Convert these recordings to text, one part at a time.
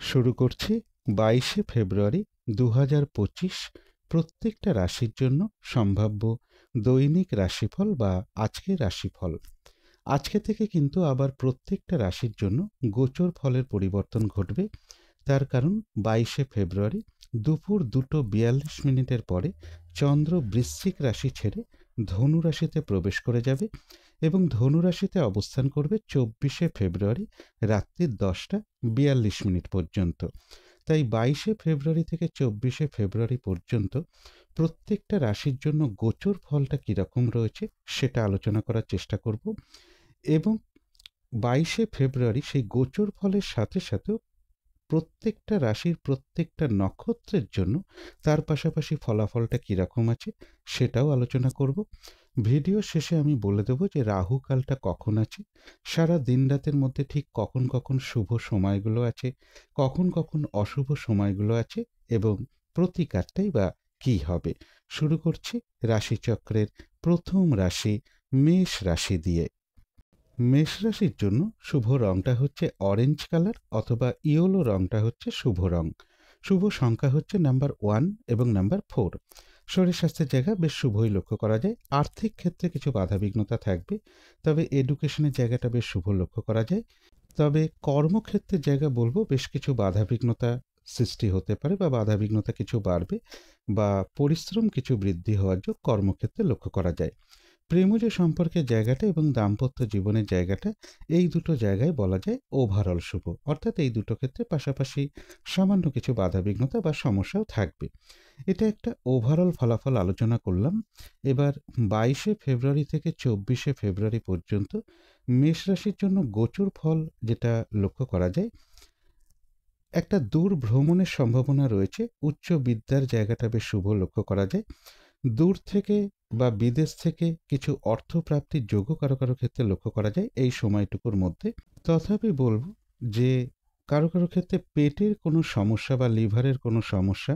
শুরু করছি 22শে ফেব্রুয়ারি 2025 প্রত্যেকটা রাশির জন্য সম্ভাব্য দৈনিক রাশিফল বা আজকের রাশিফল। আজকে থেকে কিন্তু আবার প্রত্যেকটা রাশির জন্য গোচর ফলের পরিবর্তন ঘটবে। তার কারণ 22শে ফেব্রুয়ারি দুপুর 2:42 পরে চন্দ্র বৃশ্চিক রাশি ছেড়ে ধনু রাশিতে প্রবেশ করে যাবে এবং ধনু রাশিতে অবস্থান করবে 24শে ফেব্রুয়ারি রাত্রি 10:42 পর্যন্ত। তাই 22শে ফেব্রুয়ারি থেকে 24শে ফেব্রুয়ারি পর্যন্ত প্রত্যেকটা রাশির জন্য গোচর ফলটা কীরকম রয়েছে সেটা আলোচনা করার চেষ্টা করব এবং 22শে ফেব্রুয়ারি সেই গোচর ফলের সাথে সাথেও প্রত্যেকটা রাশির প্রত্যেকটা নক্ষত্রের জন্য তার পাশাপাশি ফলাফলটা কীরকম আছে সেটাও আলোচনা করব। ভিডিও শেষে আমি বলে দেব যে রাহু কালটা কখন আছে, সারা দিন রাতের মধ্যে ঠিক কখন কখন শুভ সময়গুলো আছে, কখন কখন অশুভ সময়গুলো আছে এবং প্রতিকারটাই বা কী হবে। শুরু করছি রাশিচক্রের প্রথম রাশি মেষ রাশি দিয়ে। মেষ রাশির জন্য শুভ রংটা হচ্ছে অরেঞ্জ কালার অথবা ইয়েলো রংটা হচ্ছে শুভ রং। শুভ সংখ্যা হচ্ছে নাম্বার 1 এবং নাম্বার 4। শরীর স্বাস্থ্যের জায়গা বেশ শুভই লক্ষ্য করা যায়। আর্থিক ক্ষেত্রে কিছু বাধাবিঘ্নতা থাকবে, তবে এডুকেশনের জায়গাটা বেশ শুভ লক্ষ্য করা যায়। তবে কর্মক্ষেত্রের জায়গা বলবো বেশ কিছু বাধাবিঘ্নতা সৃষ্টি হতে পারে বা বাধাবিঘ্নতা কিছু বাড়বে বা পরিশ্রম কিছু বৃদ্ধি হওয়ার যোগ কর্মক্ষেত্রে লক্ষ্য করা যায়। প্রেমজ সম্পর্কের জায়গাটা এবং দাম্পত্য জীবনের জায়গাটা, এই দুটো জায়গায় বলা যায় ওভারঅল শুভ, অর্থাৎ এই দুটো ক্ষেত্রে পাশাপাশি সামান্য কিছু বাধাবিঘ্নতা বা সমস্যাও থাকবে। এটা একটা ওভারঅল ফলাফল আলোচনা করলাম। এবার 22শে ফেব্রুয়ারি থেকে 24শে ফেব্রুয়ারি পর্যন্ত মেষ রাশির জন্য গোচর ফল যেটা লক্ষ্য করা যায়, একটা দূর ভ্রমণের সম্ভাবনা রয়েছে। উচ্চ বিদ্যার জায়গাটা বেশ শুভ লক্ষ্য করা যায়। দূর থেকে বা বিদেশ থেকে কিছু অর্থপ্রাপ্তির যোগও কারো কারো ক্ষেত্রে লক্ষ্য করা যায় এই সময়টুকুর মধ্যে। তথাপি বলবো যে কারো কারো ক্ষেত্রে পেটের কোনো সমস্যা বা লিভারের কোনো সমস্যা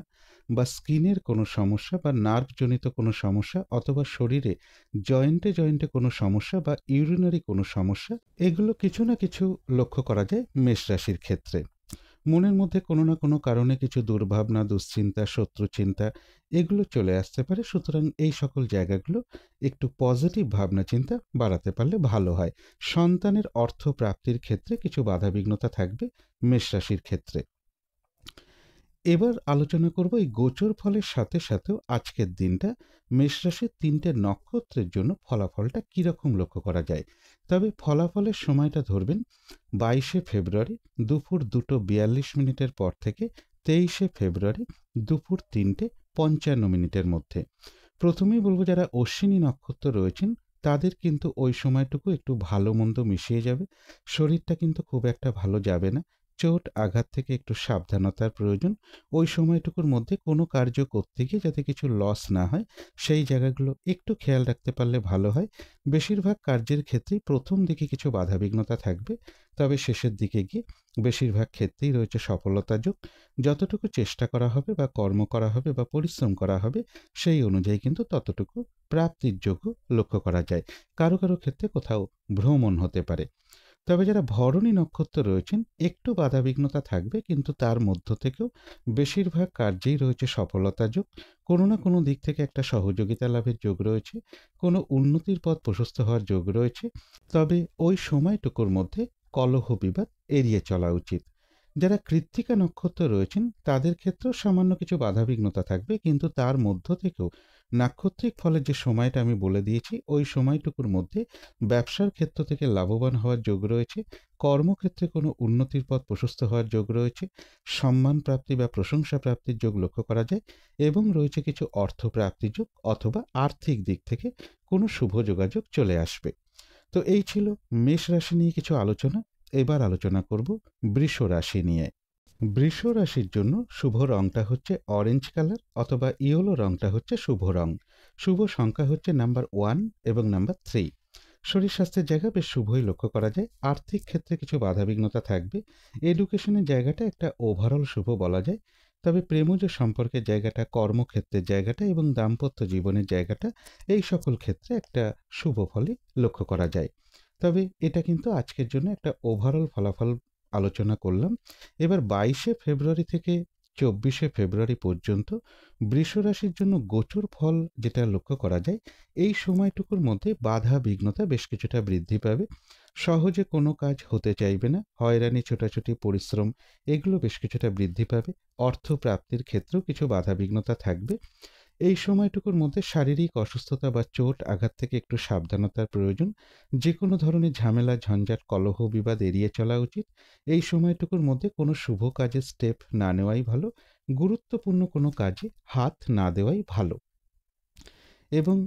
বা স্কিনের কোনো সমস্যা বা নার্ভজনিত কোনো সমস্যা অথবা শরীরে জয়েন্টে জয়েন্টে কোনো সমস্যা বা ইউরিনারি কোনো সমস্যা, এগুলো কিছু না কিছু লক্ষ্য করা যায় মেষ রাশির ক্ষেত্রে। মনের মধ্যে কোনো না কোনো কারণে কিছু দুর্ভাবনা, দুশ্চিন্তা, শত্রুচিন্তা এগুলো চলে আসতে পারে। সুতরাং এই সকল জায়গাগুলো একটু পজিটিভ ভাবনা চিন্তা বাড়াতে পারলে ভালো হয়। সন্তানের অর্থ প্রাপ্তির ক্ষেত্রে কিছু বাধাবিঘ্নতা থাকবে মেষ রাশির ক্ষেত্রে। এবার আলোচনা করব এই গোচর ফলের সাথে সাথেও আজকের দিনটা মেষ রাশির 3টে নক্ষত্রের জন্য ফলাফলটা কীরকম লক্ষ্য করা যায়। তবে ফলাফলের সময়টা ধরবেন 22শে ফেব্রুয়ারি দুপুর 2:42 পর থেকে 23শে ফেব্রুয়ারি দুপুর 3:55 মধ্যে। প্রথমেই বলবো যারা অশ্বিনী নক্ষত্র রয়েছেন তাদের কিন্তু ওই সময়টুকু একটু ভালো মন্দ মিশিয়ে যাবে। শরীরটা কিন্তু খুব একটা ভালো যাবে না। চোট আঘাত থেকে একটু সাবধানতার প্রয়োজন। ওই সময়টুকুর মধ্যে কোনো কার্য করতে গিয়ে যাতে কিছু লস না হয় সেই জায়গাগুলো একটু খেয়াল রাখতে পারলে ভালো হয়। বেশিরভাগ কার্যের ক্ষেত্রেই প্রথম দিকে কিছু বাধাবিঘ্নতা থাকবে, তবে শেষের দিকে গিয়ে বেশিরভাগ ক্ষেত্রেই রয়েছে সফলতা যোগ। যতটুকু চেষ্টা করা হবে বা কর্ম করা হবে বা পরিশ্রম করা হবে সেই অনুযায়ী কিন্তু ততটুকু প্রাপ্তির যোগ্য লক্ষ্য করা যায়। কারো কারো ক্ষেত্রে কোথাও ভ্রমণ হতে পারে। তবে যারা ভরণী নক্ষত্র রয়েছেন একটু বাধাবিঘ্নতা থাকবে, কিন্তু তার মধ্য থেকেও বেশিরভাগ কার্যেই রয়েছে সফলতা যোগ। কোনো না কোনো দিক থেকে একটা সহযোগিতা লাভের যোগ রয়েছে, কোনো উন্নতির পথ প্রশস্ত হওয়ার যোগ রয়েছে। তবে ওই সময়টুকুর মধ্যে কলহ বিবাদ এড়িয়ে চলা উচিত। যারা কৃত্তিকা নক্ষত্র রয়েছেন তাদের ক্ষেত্রেও সামান্য কিছু বাধাবিঘ্নতা থাকবে, কিন্তু তার মধ্য থেকেও নাক্ষত্রিক ফলের যে সময়টা আমি বলে দিয়েছি ওই সময়টুকুর মধ্যে ব্যবসার ক্ষেত্র থেকে লাভবান হওয়ার যোগ রয়েছে, কর্মক্ষেত্রে কোনো উন্নতির পথ প্রশস্ত হওয়ার যোগ রয়েছে, সম্মান প্রাপ্তি বা প্রশংসা প্রাপ্তির যোগ লক্ষ্য করা যায় এবং রয়েছে কিছু অর্থ প্রাপ্তির যোগ অথবা আর্থিক দিক থেকে কোনো শুভ যোগাযোগ চলে আসবে। তো এই ছিল মেষ রাশি নিয়ে কিছু আলোচনা। এবার আলোচনা করব বৃষ রাশি নিয়ে। বৃষ রাশির জন্য শুভ রংটা হচ্ছে অরেঞ্জ কালার অথবা ইয়েলো রংটা হচ্ছে শুভ রং। শুভ সংখ্যা হচ্ছে নাম্বার 1 এবং নাম্বার 3। শরীর স্বাস্থ্যের জায়গা বেশ শুভই লক্ষ্য করা যায়। আর্থিক ক্ষেত্রে কিছু বাধাবিঘ্নতা থাকবে। এডুকেশনের জায়গাটা একটা ওভারঅল শুভ বলা যায়। তবে প্রেমজ সম্পর্কের জায়গাটা, কর্মক্ষেত্রের জায়গাটা এবং দাম্পত্য জীবনের জায়গাটা, এই সকল ক্ষেত্রে একটা শুভ ফলই লক্ষ্য করা যায়। তবে এটা কিন্তু আজকের জন্য একটা ওভারঅল ফলাফল আলোচনা করলাম। এবার 22শে ফেব্রুয়ারি থেকে 24শে ফেব্রুয়ারি পর্যন্ত বৃষ রাশির জন্য গোচর ফল যেটা লক্ষ্য করা যায়, এই সময়টুকুর মধ্যে বাধা বিঘ্নতা বেশ কিছুটা বৃদ্ধি পাবে। সহজে কোনো কাজ হতে চাইবে না, হয়রানি, ছোটাছুটি, পরিশ্রম এগুলো বেশ কিছুটা বৃদ্ধি পাবে। অর্থ প্রাপ্তির ক্ষেত্রেও কিছু বাধা বিঘ্নতা থাকবে। এই সময়টুকুর মধ্যে শারীরিক অসুস্থতা বা চোট আঘাত থেকে একটু সাবধানতার প্রয়োজন। যে কোনো ধরনের ঝামেলা, ঝঞ্ঝাট, কলহ, বিবাদ এড়িয়ে চলা উচিত। এই সময়টুকুর মধ্যে কোনো শুভ কাজের স্টেপ না নেওয়াই ভালো। গুরুত্বপূর্ণ কোনো কাজে হাত না দেওয়াই ভালো। এবং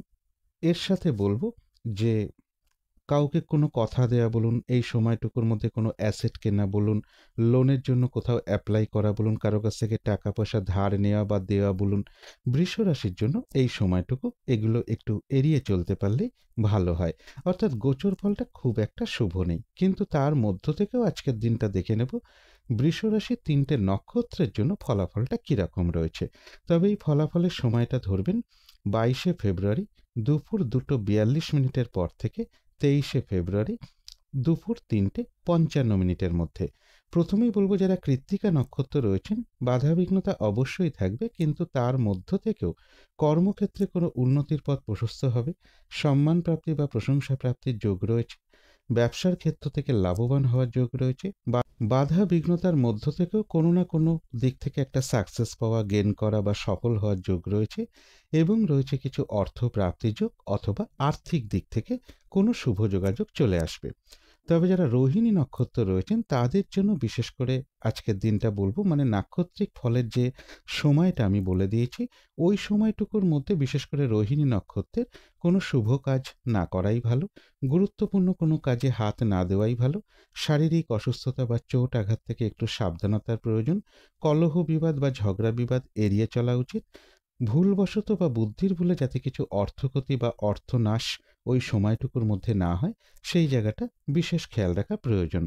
এর সাথে বলবো যে কাউকে কোনো কথা দেয়া বলুন, এই সময়টুকুর মধ্যে কোনো অ্যাসেট কেনা বলুন, লোনের জন্য কোথাও অ্যাপ্লাই করা বলুন, কারো কাছ থেকে টাকা পয়সা ধার নেওয়া বা দেওয়া বলুন, বৃষ রাশির জন্য এই সময়টুকু এগুলো একটু এড়িয়ে চলতে পারলেই ভালো হয়। অর্থাৎ গোচর ফলটা খুব একটা শুভ নেই, কিন্তু তার মধ্য থেকেও আজকের দিনটা দেখে নেব বৃষ রাশির 3টে নক্ষত্রের জন্য ফলাফলটা কীরকম রয়েছে। তবে এই ফলাফলের সময়টা ধরবেন 22শে ফেব্রুয়ারি দুপুর 2:42 পর থেকে 23শে ফেব্রুয়ারি দুপুর 3:55 মধ্যে। প্রথমেই বলবো যারা কৃত্তিকা নক্ষত্র রয়েছেন, বাধাবিঘ্নতা অবশ্যই থাকবে, কিন্তু তার মধ্য থেকেও কর্মক্ষেত্রে কোনো উন্নতির পথ প্রশস্ত হবে। সম্মান প্রাপ্তি বা প্রশংসা প্রাপ্তির যোগ রয়েছে। ব্যবসার ক্ষেত্র থেকে লাভবান হওয়ার যোগ রয়েছে। বাধা বিঘ্নতার মধ্য থেকেও কোনো না কোনো দিক থেকে একটা সাকসেস পাওয়া, গেন করা বা সফল হওয়ার যোগ রয়েছে। এবং রয়েছে কিছু অর্থ প্রাপ্তির যোগ, অথবা আর্থিক দিক থেকে কোনো শুভ যোগাযোগ চলে আসবে। তবে যারা রোহিণী নক্ষত্র রয়েছেন তাদের জন্য বিশেষ করে আজকের দিনটা বলবো, মানে নাক্ষত্রিক ফলের যে সময়টা আমি বলে দিয়েছি, ওই সময়টুকুর মধ্যে বিশেষ করে রোহিণী নক্ষত্রের কোনো শুভ কাজ না করাই ভালো। গুরুত্বপূর্ণ কোনো কাজে হাত না দেওয়াই ভালো। শারীরিক অসুস্থতা বা চোট আঘাত থেকে একটু সাবধানতার প্রয়োজন। কলহ বিবাদ বা ঝগড়া বিবাদ এড়িয়ে চলা উচিত। ভুলবশত বা বুদ্ধির ভুলে যাতে কিছু অর্থক্ষতি বা অর্থনাশ ওই সময়টুকুর মধ্যে না হয়, সেই জায়গাটা বিশেষ খেয়াল রাখা প্রয়োজন।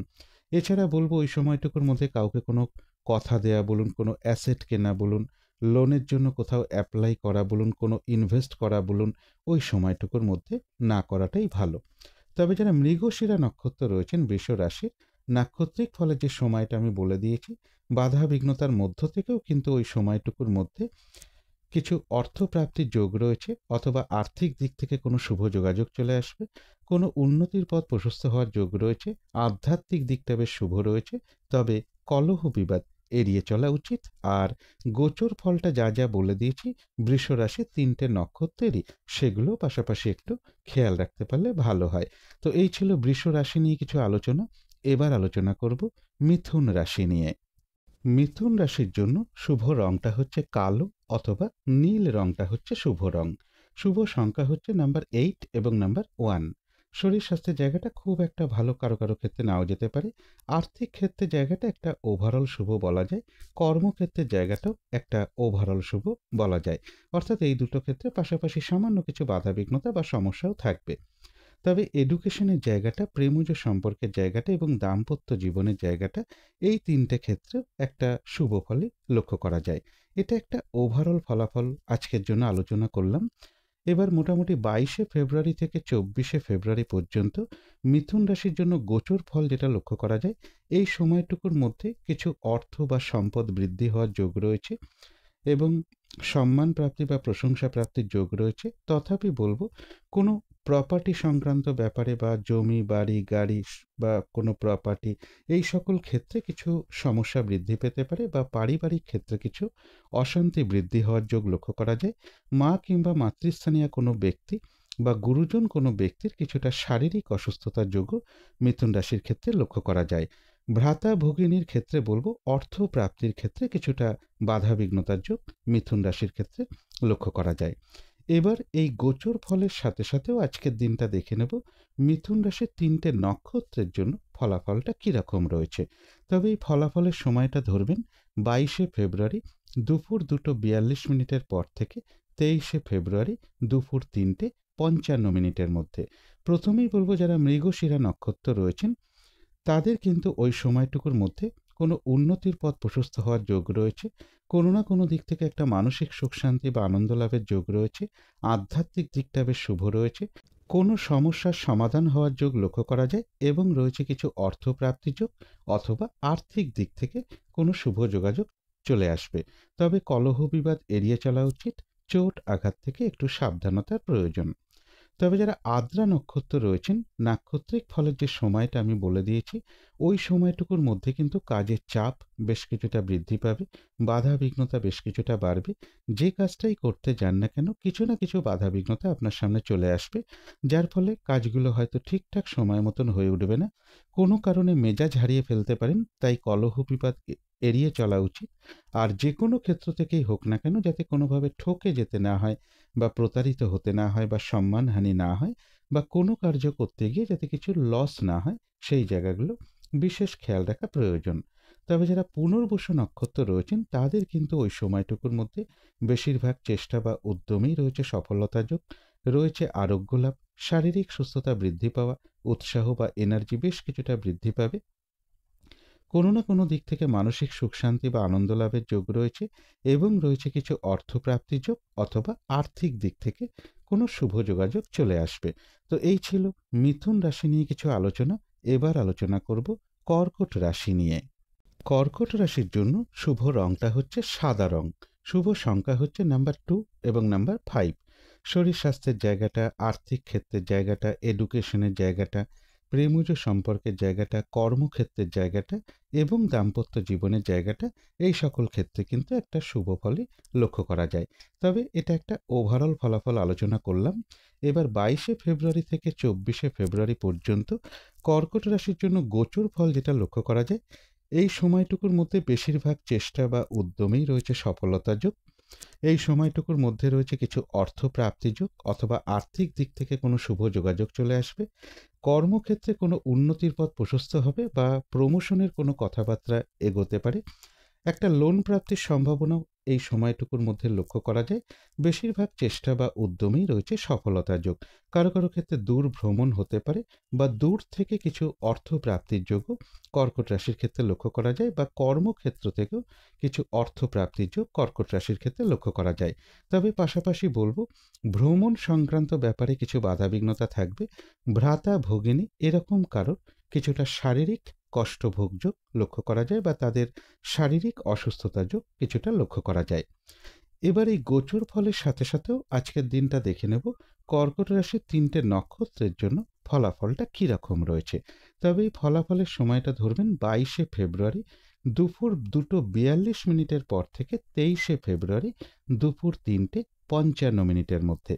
এছাড়া বলবো ওই সময়টুকুর মধ্যে কাউকে কোনো কথা দেয়া বলুন, কোনো অ্যাসেট কেনা বলুন, লোনের জন্য কোথাও অ্যাপ্লাই করা বলুন, কোনো ইনভেস্ট করা বলুন, ওই সময়টুকুর মধ্যে না করাটাই ভালো। তবে যারা মৃগশিরা নক্ষত্র রয়েছেন বৃষ রাশির, নাক্ষত্রিক ফলে যে সময়টা আমি বলে দিয়েছি, বাধা বিঘ্নতার মধ্য থেকেও কিন্তু ওই সময়টুকুর মধ্যে কিছু অর্থপ্রাপ্তির যোগ রয়েছে, অথবা আর্থিক দিক থেকে কোনো শুভ যোগাযোগ চলে আসবে। কোনো উন্নতির পথ প্রশস্ত হওয়ার যোগ রয়েছে। আধ্যাত্মিক দিকটা বেশ শুভ রয়েছে। তবে কলহ বিবাদ এড়িয়ে চলা উচিত। আর গোচর ফলটা যা যা বলে দিয়েছি বৃষ রাশির 3টে নক্ষত্রেরই, সেগুলো পাশাপাশি একটু খেয়াল রাখতে পারলে ভালো হয়। তো এই ছিল বৃষ রাশি নিয়ে কিছু আলোচনা। এবার আলোচনা করব মিথুন রাশি নিয়ে। মিথুন রাশির জন্য শুভ রংটা হচ্ছে কালো, অথবা নীল রংটা হচ্ছে শুভ রং। শুভ সংখ্যা হচ্ছে নাম্বার 8 এবং নাম্বার 1। শরীর স্বাস্থ্যের জায়গাটা খুব একটা ভালো কারো কারো ক্ষেত্রে নাও যেতে পারে। আর্থিক ক্ষেত্রে জায়গাটা একটা ওভারঅল শুভ বলা যায়। কর্মক্ষেত্রের জায়গাটাও একটা ওভারঅল শুভ বলা যায়। অর্থাৎ এই দুটো ক্ষেত্রে পাশাপাশি সামান্য কিছু বাধা বিঘ্নতা বা সমস্যাও থাকবে। তবে এডুকেশনের জায়গাটা, প্রেমজ সম্পর্কের জায়গাটা এবং দাম্পত্য জীবনের জায়গাটা, এই 3টে ক্ষেত্রে একটা শুভ ফলই লক্ষ্য করা যায়। এটা একটা ওভারঅল ফলাফল আজকের জন্য আলোচনা করলাম। এবার মোটামুটি 22শে ফেব্রুয়ারি থেকে 24শে ফেব্রুয়ারি পর্যন্ত মিথুন রাশির জন্য গোচর ফল যেটা লক্ষ্য করা যায়, এই সময়টুকুর মধ্যে কিছু অর্থ বা সম্পদ বৃদ্ধি হওয়ার যোগ রয়েছে এবং সম্মান প্রাপ্তি বা প্রশংসা প্রাপ্তির যোগ রয়েছে। তথাপি বলবো কোনো প্রপার্টি সংক্রান্ত ব্যাপারে বা জমি, বাড়ি, গাড়ি বা কোনো প্রপার্টি, এই সকল ক্ষেত্রে কিছু সমস্যা বৃদ্ধি পেতে পারে, বা পারিবারিক ক্ষেত্রে কিছু অশান্তি বৃদ্ধি হওয়ার যোগ লক্ষ্য করা যায়। মা কিংবা মাতৃস্থানীয় কোনো ব্যক্তি বা গুরুজন কোনো ব্যক্তির কিছুটা শারীরিক অসুস্থতার যোগও মিথুন রাশির ক্ষেত্রে লক্ষ্য করা যায়। ভ্রাতা ভগিনীর ক্ষেত্রে বলবো অর্থ প্রাপ্তির ক্ষেত্রে কিছুটা বাধা বিঘ্নতার যোগ মিথুন রাশির ক্ষেত্রে লক্ষ্য করা যায়। এবার এই গোচর ফলের সাথে সাথেও আজকের দিনটা দেখে নেব মিথুন রাশির 3টে নক্ষত্রের জন্য ফলাফলটা কীরকম রয়েছে। তবে এই ফলাফলের সময়টা ধরবেন 22শে ফেব্রুয়ারি দুপুর 2:42 পর থেকে 23শে ফেব্রুয়ারি দুপুর 3:55 মধ্যে। প্রথমেই বলবো যারা মৃগশিরা নক্ষত্র রয়েছেন তাদের কিন্তু ওই সময়টুকুর মধ্যে কোনো উন্নতির পথ প্রশস্ত হওয়ার যোগ রয়েছে। কোনো না কোনো দিক থেকে একটা মানসিক সুখ শান্তি বা আনন্দ লাভের যোগ রয়েছে। আধ্যাত্মিক দিকটা বেশ শুভ রয়েছে। কোনো সমস্যার সমাধান হওয়ার যোগ লক্ষ্য করা যায় এবং রয়েছে কিছু অর্থপ্রাপ্তির যোগ অথবা আর্থিক দিক থেকে কোনো শুভ যোগাযোগ চলে আসবে। তবে কলহ বিবাদ এড়িয়ে চলা উচিত, চোট আঘাত থেকে একটু সাবধানতার প্রয়োজন। তবে যারা আদ্রা নক্ষত্র রয়েছেন, নাক্ষত্রিক ফলের যে সময়টা আমি বলে দিয়েছি, ওই সময়টুকুর মধ্যে কিন্তু কাজের চাপ বেশ কিছুটা বৃদ্ধি পাবে, বাধা বিঘ্নতা বেশ কিছুটা বাড়বে। যে কাজটাই করতে যান না কেন, কিছু না কিছু বাধা বিঘ্নতা আপনার সামনে চলে আসবে, যার ফলে কাজগুলো হয়তো ঠিকঠাক সময় মতন হয়ে উঠবে না। কোনো কারণে মেজাজ হারিয়ে ফেলতে পারেন, তাই কলহ বিবাদ এড়িয়ে চলা উচিত। আর যে কোনো ক্ষেত্র থেকেই হোক না কেন, যাতে কোনোভাবে ঠকে যেতে না হয় বা প্রতারিত হতে না হয় বা সম্মানহানি না হয় বা কোনো কার্য করতে গিয়ে যাতে কিছু লস না হয়, সেই জায়গাগুলো বিশেষ খেয়াল রাখা প্রয়োজন। তবে যারা পুনর্বসু নক্ষত্র রয়েছেন, তাদের কিন্তু ওই সময়টুকুর মধ্যে বেশিরভাগ চেষ্টা বা উদ্যমেই রয়েছে সফলতা যোগ, রয়েছে আরোগ্য লাভ, শারীরিক সুস্থতা বৃদ্ধি পাওয়া, উৎসাহ বা এনার্জি বেশ কিছুটা বৃদ্ধি পাবে। কোনো না কোনো দিক থেকে মানসিক সুখ শান্তি বা আনন্দ লাভের যোগ রয়েছে এবং রয়েছে কিছু অর্থপ্রাপ্তির যোগ অথবা আর্থিক দিক থেকে কোনো শুভ যোগাযোগ চলে আসবে। তো এই ছিল মিথুন রাশি নিয়ে কিছু আলোচনা। এবার আলোচনা করব কর্কট রাশি নিয়ে। কর্কট রাশির জন্য শুভ রংটা হচ্ছে সাদা রং। শুভ সংখ্যা হচ্ছে নাম্বার 2 এবং নাম্বার 5। শরীর স্বাস্থ্যের জায়গাটা, আর্থিক ক্ষেত্রের জায়গাটা, এডুকেশনের জায়গাটা, প্রেমজ সম্পর্কের জায়গাটা, কর্মক্ষেত্রের জায়গাটা এবং দাম্পত্য জীবনের জায়গাটা, এই সকল ক্ষেত্রে কিন্তু একটা শুভ ফলই লক্ষ্য করা যায়। তবে এটা একটা ওভারঅল ফলাফল আলোচনা করলাম। এবার 22শে ফেব্রুয়ারি থেকে 24শে ফেব্রুয়ারি পর্যন্ত কর্কট রাশির জন্য গোচর ফল যেটা লক্ষ্য করা যায়, এই সময়টুকুর মধ্যে বেশিরভাগ চেষ্টা বা উদ্যমেই রয়েছে সফলতা যোগ। এই সময়টুকুর মধ্যে রয়েছে কিছু অর্থপ্রাপ্তি যোগ অথবা আর্থিক দিক থেকে কোনো শুভ যোগাযোগ চলে আসবে। কর্মক্ষেত্রে কোনো উন্নতির পথ প্রশস্ত হবে বা প্রমোশনের কোনো কথাবার্তা এগোতে পারে। একটা লোন প্রাপ্তির সম্ভাবনাও এই সময়টুকুর মধ্যে লক্ষ্য করা যায়। বেশিরভাগ চেষ্টা বা উদ্যমেই রয়েছে সফলতা যোগ। কারো কারো ক্ষেত্রে দূর ভ্রমণ হতে পারে বা দূর থেকে কিছু অর্থ প্রাপ্তির যোগও কর্কট রাশির ক্ষেত্রে লক্ষ্য করা যায় বা কর্মক্ষেত্র থেকেও কিছু অর্থ প্রাপ্তির যোগ কর্কট রাশির ক্ষেত্রে লক্ষ্য করা যায়। তবে পাশাপাশি বলবো, ভ্রমণ সংক্রান্ত ব্যাপারে কিছু বাধাবিঘ্নতা থাকবে। ভ্রাতা ভগিনী এরকম কারোর কিছুটা শারীরিক কষ্টভোগ যোগ লক্ষ্য করা যায় বা তাদের শারীরিক অসুস্থতা যোগ কিছুটা লক্ষ্য করা যায়। এবার এই গোচর ফলের সাথে সাথেও আজকের দিনটা দেখে নেব কর্কট রাশির 3টে নক্ষত্রের জন্য ফলাফলটা কীরকম রয়েছে। তবে এই ফলাফলের সময়টা ধরবেন 22শে ফেব্রুয়ারি দুপুর 2:42 পর থেকে 23শে ফেব্রুয়ারি দুপুর 3:55 মধ্যে।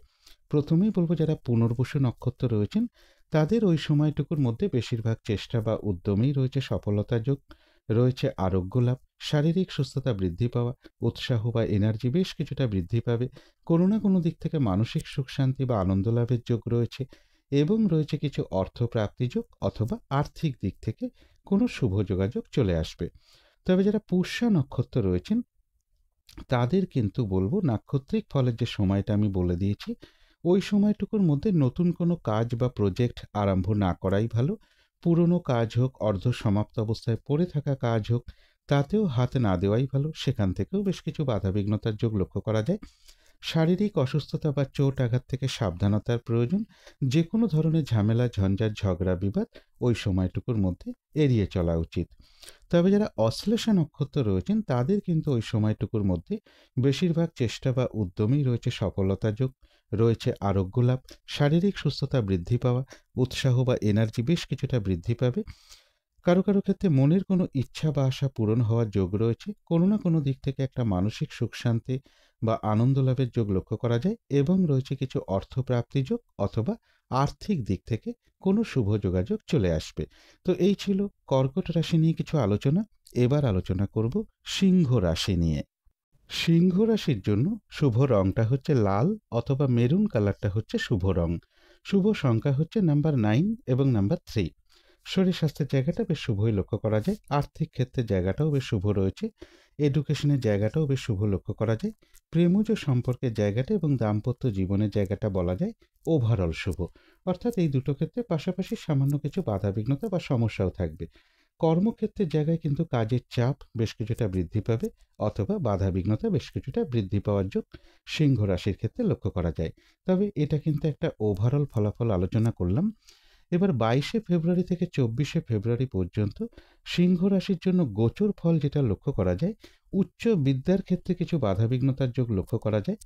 প্রথমেই বলবো, যারা পুনর্বসু নক্ষত্র রয়েছেন, তাদের ওই সময়টুকুর মধ্যে বেশিরভাগ চেষ্টা বা উদ্যমেই রয়েছে সফলতা যোগ, রয়েছে আরোগ্য লাভ, শারীরিক সুস্থতা বৃদ্ধি পাওয়া, উৎসাহ বা এনার্জি বেশ কিছুটা বৃদ্ধি পাবে। কোনো না কোনো দিক থেকে মানসিক সুখ শান্তি বা আনন্দ লাভের যোগ রয়েছে এবং রয়েছে কিছু অর্থপ্রাপ্তি যোগ অথবা আর্থিক দিক থেকে কোনো শুভ যোগাযোগ চলে আসবে। তবে যারা পুষ্যা নক্ষত্র রয়েছেন, তাদের কিন্তু বলবো নাক্ষত্রিক ফলের যে সময়টা আমি বলে দিয়েছি, ওই সময়টুকুর মধ্যে নতুন কোনো কাজ বা প্রজেক্ট আরম্ভ না করাই ভালো। পুরনো কাজ হোক, অর্ধ সমাপ্ত অবস্থায় পড়ে থাকা কাজ হোক, তাতেও হাত না দেওয়াই ভালো। সেখান থেকেও বেশ কিছু বাধাবিঘ্নতার যোগ লক্ষ্য করা যায়। শারীরিক অসুস্থতা বা চোট আঘাত থেকে সাবধানতার প্রয়োজন। যে কোনো ধরনের ঝামেলা, ঝঞ্ঝাট, ঝগড়া, বিবাদ ওই সময়টুকুর মধ্যে এড়িয়ে চলা উচিত। তবে যারা অশ্লেষা নক্ষত্র রয়েছেন, তাদের কিন্তু ওই সময়টুকুর মধ্যে বেশিরভাগ চেষ্টা বা উদ্যমেই রয়েছে সফলতা যোগ, রয়েছে আরোগ্য লাভ, শারীরিক সুস্থতা বৃদ্ধি পাওয়া, উৎসাহ বা এনার্জি বেশ কিছুটা বৃদ্ধি পাবে। কারো কারো ক্ষেত্রে মনের কোনো ইচ্ছা বা আশা পূরণ হওয়ার যোগ রয়েছে। কোনো না কোনো দিক থেকে একটা মানসিক সুখ শান্তি বা আনন্দ লাভের যোগ লক্ষ্য করা যায় এবং রয়েছে কিছু অর্থপ্রাপ্তি যোগ অথবা আর্থিক দিক থেকে কোনো শুভ যোগাযোগ চলে আসবে। তো এই ছিল কর্কট রাশি নিয়ে কিছু আলোচনা। এবার আলোচনা করব সিংহ রাশি নিয়ে। সিংহ রাশির জন্য শুভ রংটা হচ্ছে লাল অথবা মেরুন কালারটা হচ্ছে শুভ রং। শুভ সংখ্যা হচ্ছে নাম্বার 9 এবং নাম্বার 3। শরীর স্বাস্থ্যের জায়গাটা বেশ শুভই লক্ষ্য করা যায়। আর্থিক ক্ষেত্রের জায়গাটাও বেশ শুভ রয়েছে। এডুকেশনের জায়গাটাও বেশ শুভ লক্ষ্য করা যায়। প্রেমজ সম্পর্কের জায়গাটা এবং দাম্পত্য জীবনের জায়গাটা বলা যায় ওভারঅল শুভ। অর্থাৎ এই দুটো ক্ষেত্রে পাশাপাশি সামান্য কিছু বাধাবিঘ্নতা বা সমস্যাও থাকবে। কর্মক্ষেত্রের জায়গায় কিন্তু কাজের চাপ বেশ কিছুটা বৃদ্ধি পাবে অথবা বাধা বিঘ্নতা বেশ কিছুটা বৃদ্ধি পাওয়ার যোগ সিংহ রাশির ক্ষেত্রে লক্ষ্য করা যায়। তবে এটা কিন্তু একটা ওভারঅল ফলাফল আলোচনা করলাম। এবার 22শে ফেব্রুয়ারি থেকে 24শে ফেব্রুয়ারি পর্যন্ত সিংহ রাশির জন্য গোচর ফল যেটা লক্ষ্য করা যায়, উচ্চ বিদ্যার ক্ষেত্রে কিছু বাধাবিঘ্নতার যোগ লক্ষ্য করা যায়।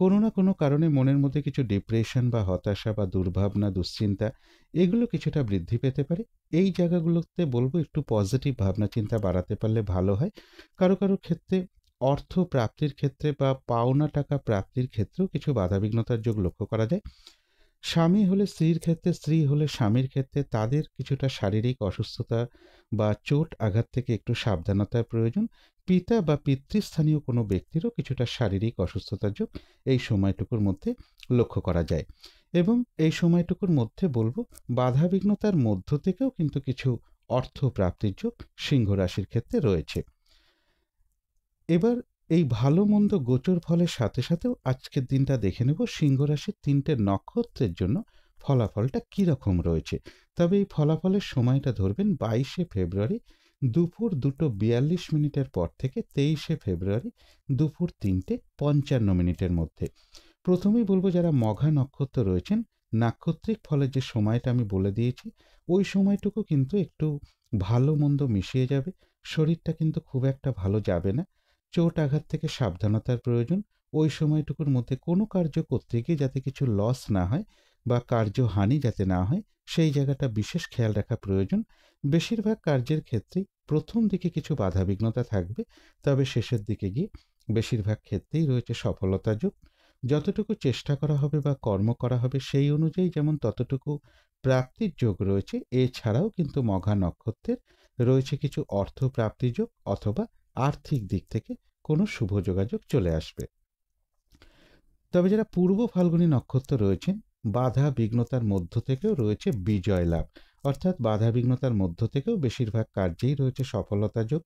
কোনো না কোনো কারণে মনের মধ্যে কিছু ডিপ্রেশন বা হতাশা বা দুর্ভাবনা, দুশ্চিন্তা এগুলো কিছুটা বৃদ্ধি পেতে পারে। এই জায়গাগুলোতে বলবো একটু পজিটিভ ভাবনা চিন্তা বাড়াতে পারলে ভালো হয়। কারো কারো ক্ষেত্রে অর্থ প্রাপ্তির ক্ষেত্রে বা পাওনা টাকা প্রাপ্তির ক্ষেত্রেও কিছু বাধাবিঘ্নতার যোগ লক্ষ্য করা যায়। স্বামী হলে স্ত্রীর ক্ষেত্রে, স্ত্রী হলে স্বামীর ক্ষেত্রে তাদের কিছুটা শারীরিক অসুস্থতা বা চোট আঘাত থেকে একটু সাবধানতার প্রয়োজন। পিতা বা পিতৃস্থানীয় কোনো ব্যক্তিরও কিছুটা শারীরিক অসুস্থতার যোগ এই সময়টুকুর মধ্যে লক্ষ্য করা যায়। এবং এই সময়টুকুর মধ্যে বলবো বাধাবিঘ্নতার মধ্য থেকেও কিন্তু কিছু অর্থ প্রাপ্তির যোগ সিংহ রাশির ক্ষেত্রে রয়েছে। এবার এই ভালো মন্দ গোচর ফলের সাথে সাথেও আজকের দিনটা দেখে নেব সিংহ রাশির 3টে নক্ষত্রের জন্য ফলাফলটা কীরকম রয়েছে। তবে এই ফলাফলের সময়টা ধরবেন 22শে ফেব্রুয়ারি দুপুর 2:42 পর থেকে 23শে ফেব্রুয়ারি দুপুর 3:55 মধ্যে। প্রথমেই বলবো যারা মঘা নক্ষত্র রয়েছেন, নাক্ষত্রিক ফলের যে সময়টা আমি বলে দিয়েছি ওই সময়টুকু কিন্তু একটু ভালো মন্দ মিশিয়ে যাবে। শরীরটা কিন্তু খুব একটা ভালো যাবে না। চোট আঘাত থেকে সাবধানতার প্রয়োজন। ওই সময়টুকুর মধ্যে কোনো কার্য করতে গিয়ে যাতে কিছু লস না হয় বা কার্যহানি যাতে না হয় সেই জায়গাটা বিশেষ খেয়াল রাখা প্রয়োজন। বেশিরভাগ কার্যের ক্ষেত্রেই প্রথম দিকে কিছু বাধাবিঘ্নতা থাকবে, তবে শেষের দিকে গিয়ে বেশিরভাগ ক্ষেত্রেই রয়েছে সফলতা যোগ। যতটুকু চেষ্টা করা হবে বা কর্ম করা হবে সেই অনুযায়ী যেমন ততটুকু প্রাপ্তির যোগ রয়েছে, এছাড়াও কিন্তু মঘা নক্ষত্রের রয়েছে কিছু অর্থ প্রাপ্তির যোগ অথবা আর্থিক দিক থেকে কোনো শুভ যোগাযোগ চলে আসবে। তবে যারা পূর্ব ফাল্গুনী নক্ষত্র রয়েছেন, বাধা বিঘ্নতার মধ্য থেকেও রয়েছে বিজয় লাভ, অর্থাৎ বাধা বিঘ্নতার মধ্য থেকেও বেশিরভাগ কার্যেই রয়েছে সফলতা যোগ।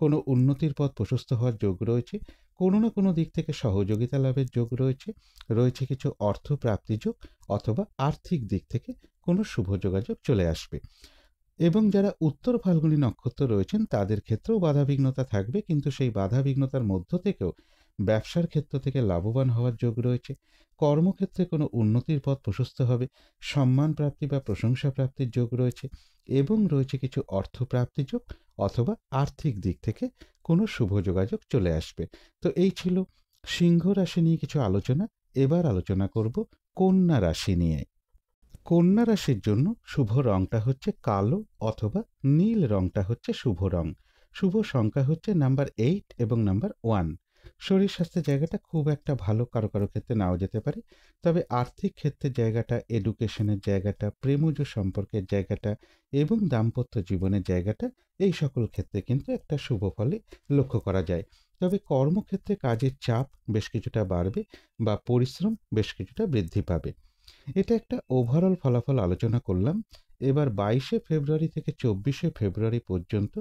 কোনো উন্নতির পথ প্রশস্ত হওয়ার যোগ রয়েছে, কোনো না কোনো দিক থেকে সহযোগিতা লাভের যোগ রয়েছে, রয়েছে কিছু অর্থ প্রাপ্তি যোগ অথবা আর্থিক দিক থেকে কোনো শুভ যোগাযোগ চলে আসবে। এবং যারা উত্তর ফাল্গুনী নক্ষত্র রয়েছেন তাদের ক্ষেত্রেও বাধাবিঘ্নতা থাকবে, কিন্তু সেই বাধাবিঘ্নতার মধ্য থেকেও ব্যবসার ক্ষেত্র থেকে লাভবান হওয়ার যোগ রয়েছে। কর্মক্ষেত্রে কোনো উন্নতির পথ প্রশস্ত হবে, সম্মান প্রাপ্তি বা প্রশংসা প্রাপ্তির যোগ রয়েছে এবং রয়েছে কিছু অর্থ প্রাপ্তি যোগ অথবা আর্থিক দিক থেকে কোনো শুভ যোগাযোগ চলে আসবে। তো এই ছিল সিংহ রাশি নিয়ে কিছু আলোচনা। এবার আলোচনা করব কন্যা রাশি নিয়ে। কন্যা রাশির জন্য শুভ রংটা হচ্ছে কালো অথবা নীল রংটা হচ্ছে শুভ রং। শুভ সংখ্যা হচ্ছে নাম্বার 8 এবং নাম্বার 1। শরীর স্বাস্থ্যের জায়গাটা খুব একটা ভালো কারো কারো ক্ষেত্রে নাও যেতে পারে, তবে আর্থিক ক্ষেত্রের জায়গাটা, এডুকেশনের জায়গাটা, প্রেমজ সম্পর্কের জায়গাটা এবং দাম্পত্য জীবনের জায়গাটা এই সকল ক্ষেত্রে কিন্তু একটা শুভ ফলে লক্ষ্য করা যায়। তবে কর্মক্ষেত্রে কাজের চাপ বেশ কিছুটা বাড়বে বা পরিশ্রম বেশ কিছুটা বৃদ্ধি পাবে। এটা একটা ওভারঅল ফলাফল আলোচনা করলাম। এবার 22শে ফেব্রুয়ারি থেকে 24শে ফেব্রুয়ারি পর্যন্ত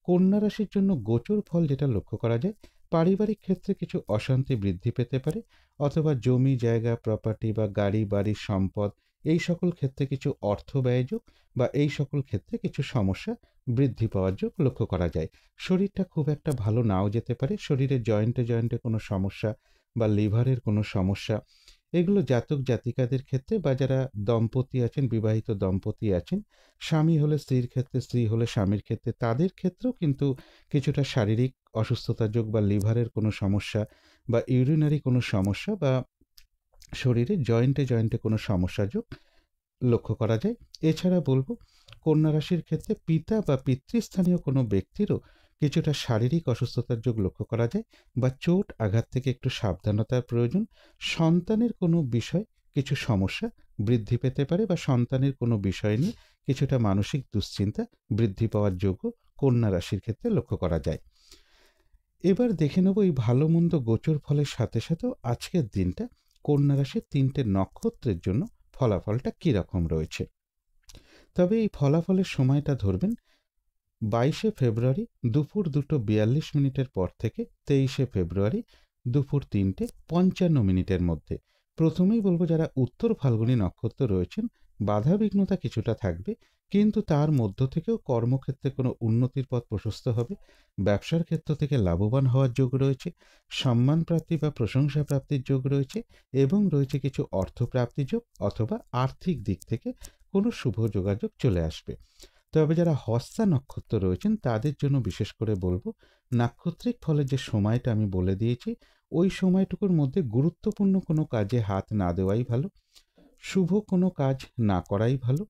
কন্যা রাশির জন্য গোচর ফল যেটা লক্ষ্য করা যায়, পারিবারিক ক্ষেত্রে কিছু অশান্তি বৃদ্ধি পেতে পারে অথবা জমি জায়গা প্রপার্টি বা গাড়ি বাড়ির সম্পদ এই সকল ক্ষেত্রে কিছু অর্থ ব্যয়যোগ বা এই সকল ক্ষেত্রে কিছু সমস্যা বৃদ্ধি পাওয়ার যোগ লক্ষ্য করা যায়। শরীরটা খুব একটা ভালো নাও যেতে পারে, শরীরের জয়েন্টে জয়েন্টে কোনো সমস্যা বা লিভারের কোনো সমস্যা এগুলো জাতক জাতিকাদের ক্ষেত্রে বা যারা দম্পতি আছেন, বিবাহিত দম্পতি আছেন, স্বামী হলে স্ত্রীর ক্ষেত্রে, স্ত্রী হলে স্বামীর ক্ষেত্রে তাদের ক্ষেত্রেও কিন্তু কিছুটা শারীরিক অসুস্থতা যোগ বা লিভারের কোনো সমস্যা বা ইউরিনারি কোনো সমস্যা বা শরীরে জয়েন্টে জয়েন্টে কোনো সমস্যা যোগ লক্ষ্য করা যায়। এছাড়া বলবো কন্যা রাশির ক্ষেত্রে পিতা বা পিতৃস্থানীয় কোনো ব্যক্তিরও কিছুটা শারীরিক অসুস্থতার যোগ লক্ষ্য করা যায় বা চোট আঘাত থেকে একটু সাবধানতার প্রয়োজন। সন্তানের কোনো বিষয় কিছু সমস্যা বৃদ্ধি পেতে পারে বা সন্তানের কোনো বিষয় নিয়ে কিছুটা মানসিক দুশ্চিন্তা বৃদ্ধি পাওয়ার যোগও কন্যা রাশির ক্ষেত্রে লক্ষ্য করা যায়। এবার দেখে নেব এই ভালো মন্দ গোচর ফলের সাথে সাথেও আজকের দিনটা কন্যা রাশির 3টে নক্ষত্রের জন্য ফলাফলটা কীরকম রয়েছে। তবে এই ফলাফলের সময়টা ধরবেন 22শে ফেব্রুয়ারি দুপুর 2:42 পর থেকে 23শে ফেব্রুয়ারি দুপুর 3:55 মধ্যে। প্রথমেই বলবো যারা উত্তর ফাল্গুনী নক্ষত্র রয়েছেন বাধা বিঘ্নতা কিছুটা থাকবে, কিন্তু তার মধ্য থেকেও কর্মক্ষেত্রে কোনো উন্নতির পথ প্রশস্ত হবে, ব্যবসার ক্ষেত্র থেকে লাভবান হওয়ার যোগ রয়েছে, সম্মান প্রাপ্তি বা প্রশংসা প্রাপ্তির যোগ রয়েছে এবং রয়েছে কিছু অর্থপ্রাপ্তি যোগ অথবা আর্থিক দিক থেকে কোনো শুভ যোগাযোগ চলে আসবে। তবে যারা হস্তা নক্ষত্র রয়েছেন তাদের জন্য বিশেষ করে বলবো, নাক্ষত্রিক ফলের যে সময়টা আমি বলে দিয়েছি ওই সময়টুকুর মধ্যে গুরুত্বপূর্ণ কোনো কাজে হাত না দেওয়াই ভালো, শুভ কোনো কাজ না করাই ভালো,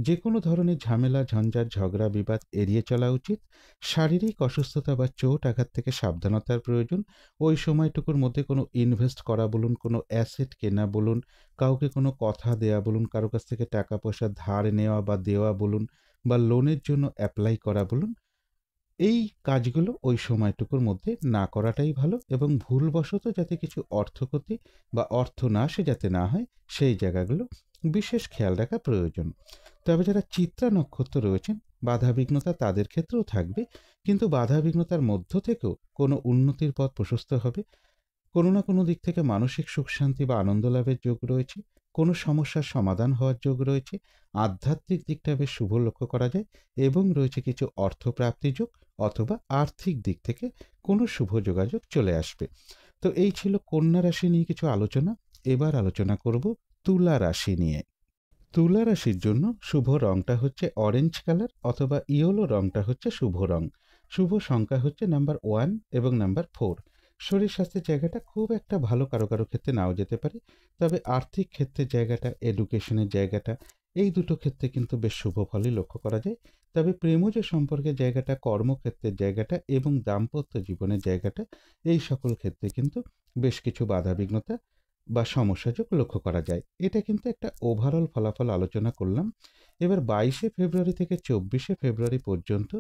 যে কোনো ধরনের ঝামেলা ঝঞ্ঝাট ঝগড়া বিবাদ এড়িয়ে চলা উচিত, শারীরিক অসুস্থতা বা চোট আঘাত থেকে সাবধানতার প্রয়োজন, ওই সময়টুকুর মধ্যে কোনো ইনভেস্ট করা বলুন, কোনো অ্যাসেট কেনা বলুন, কাউকে কোনো কথা দেয়া বলুন, কারো কাছ থেকে টাকা পয়সা ধার নেওয়া বা দেওয়া বলুন বা লোনের জন্য অ্যাপ্লাই করা বলুন, এই কাজগুলো ওই সময়টুকুর মধ্যে না করাটাই ভালো এবং ভুলবশত যাতে কিছু অর্থক্ষতি বা অর্থনাশে যাতে না হয় সেই জায়গাগুলো বিশেষ খেয়াল রাখা প্রয়োজন। তবে যারা চিত্রা নক্ষত্র রয়েছেন বাধাবিঘ্নতা তাদের ক্ষেত্রেও থাকবে, কিন্তু বাধাবিঘ্নতার মধ্য থেকেও কোনো উন্নতির পথ প্রশস্ত হবে, কোনো না কোনো দিক থেকে মানসিক সুখ শান্তি বা আনন্দ লাভের যোগ রয়েছে, কোনো সমস্যার সমাধান হওয়ার যোগ রয়েছে, আধ্যাত্মিক দিকটা বেশ শুভ লক্ষ্য করা যায় এবং রয়েছে কিছু অর্থপ্রাপ্তি যোগ অথবা আর্থিক দিক থেকে কোনো শুভ যোগাযোগ চলে আসবে। তো এই ছিল কন্যা রাশি নিয়ে কিছু আলোচনা। এবার আলোচনা করব তুলা রাশি নিয়ে। তুলা রাশির জন্য শুভ রংটা হচ্ছে অরেঞ্জ কালার অথবা ইয়েলো রংটা হচ্ছে শুভ রং। শুভ সংখ্যা হচ্ছে নাম্বার 1 এবং নাম্বার 4। শরীর স্বাস্থ্যের জায়গাটা খুব একটা ভালো কারো কারো ক্ষেত্রে নাও যেতে পারে, তবে আর্থিক ক্ষেত্রের জায়গাটা, এডুকেশনের জায়গাটা, এই দুটো ক্ষেত্রে কিন্তু বেশ শুভ ফলই লক্ষ্য করা যায়। তবে প্রেমজ সম্পর্কের জায়গাটা, কর্মক্ষেত্রের জায়গাটা এবং দাম্পত্য জীবনের জায়গাটা, এই সকল ক্ষেত্রে কিন্তু বেশ কিছু বাধাবিঘ্নতা বা সমস্যাযোগ লক্ষ্য করা যায়। এটা কিন্তু একটা ওভারঅল ফলাফল আলোচনা করলাম। এবার 22শে ফেব্রুয়ারি থেকে 24শে ফেব্রুয়ারি পর্যন্ত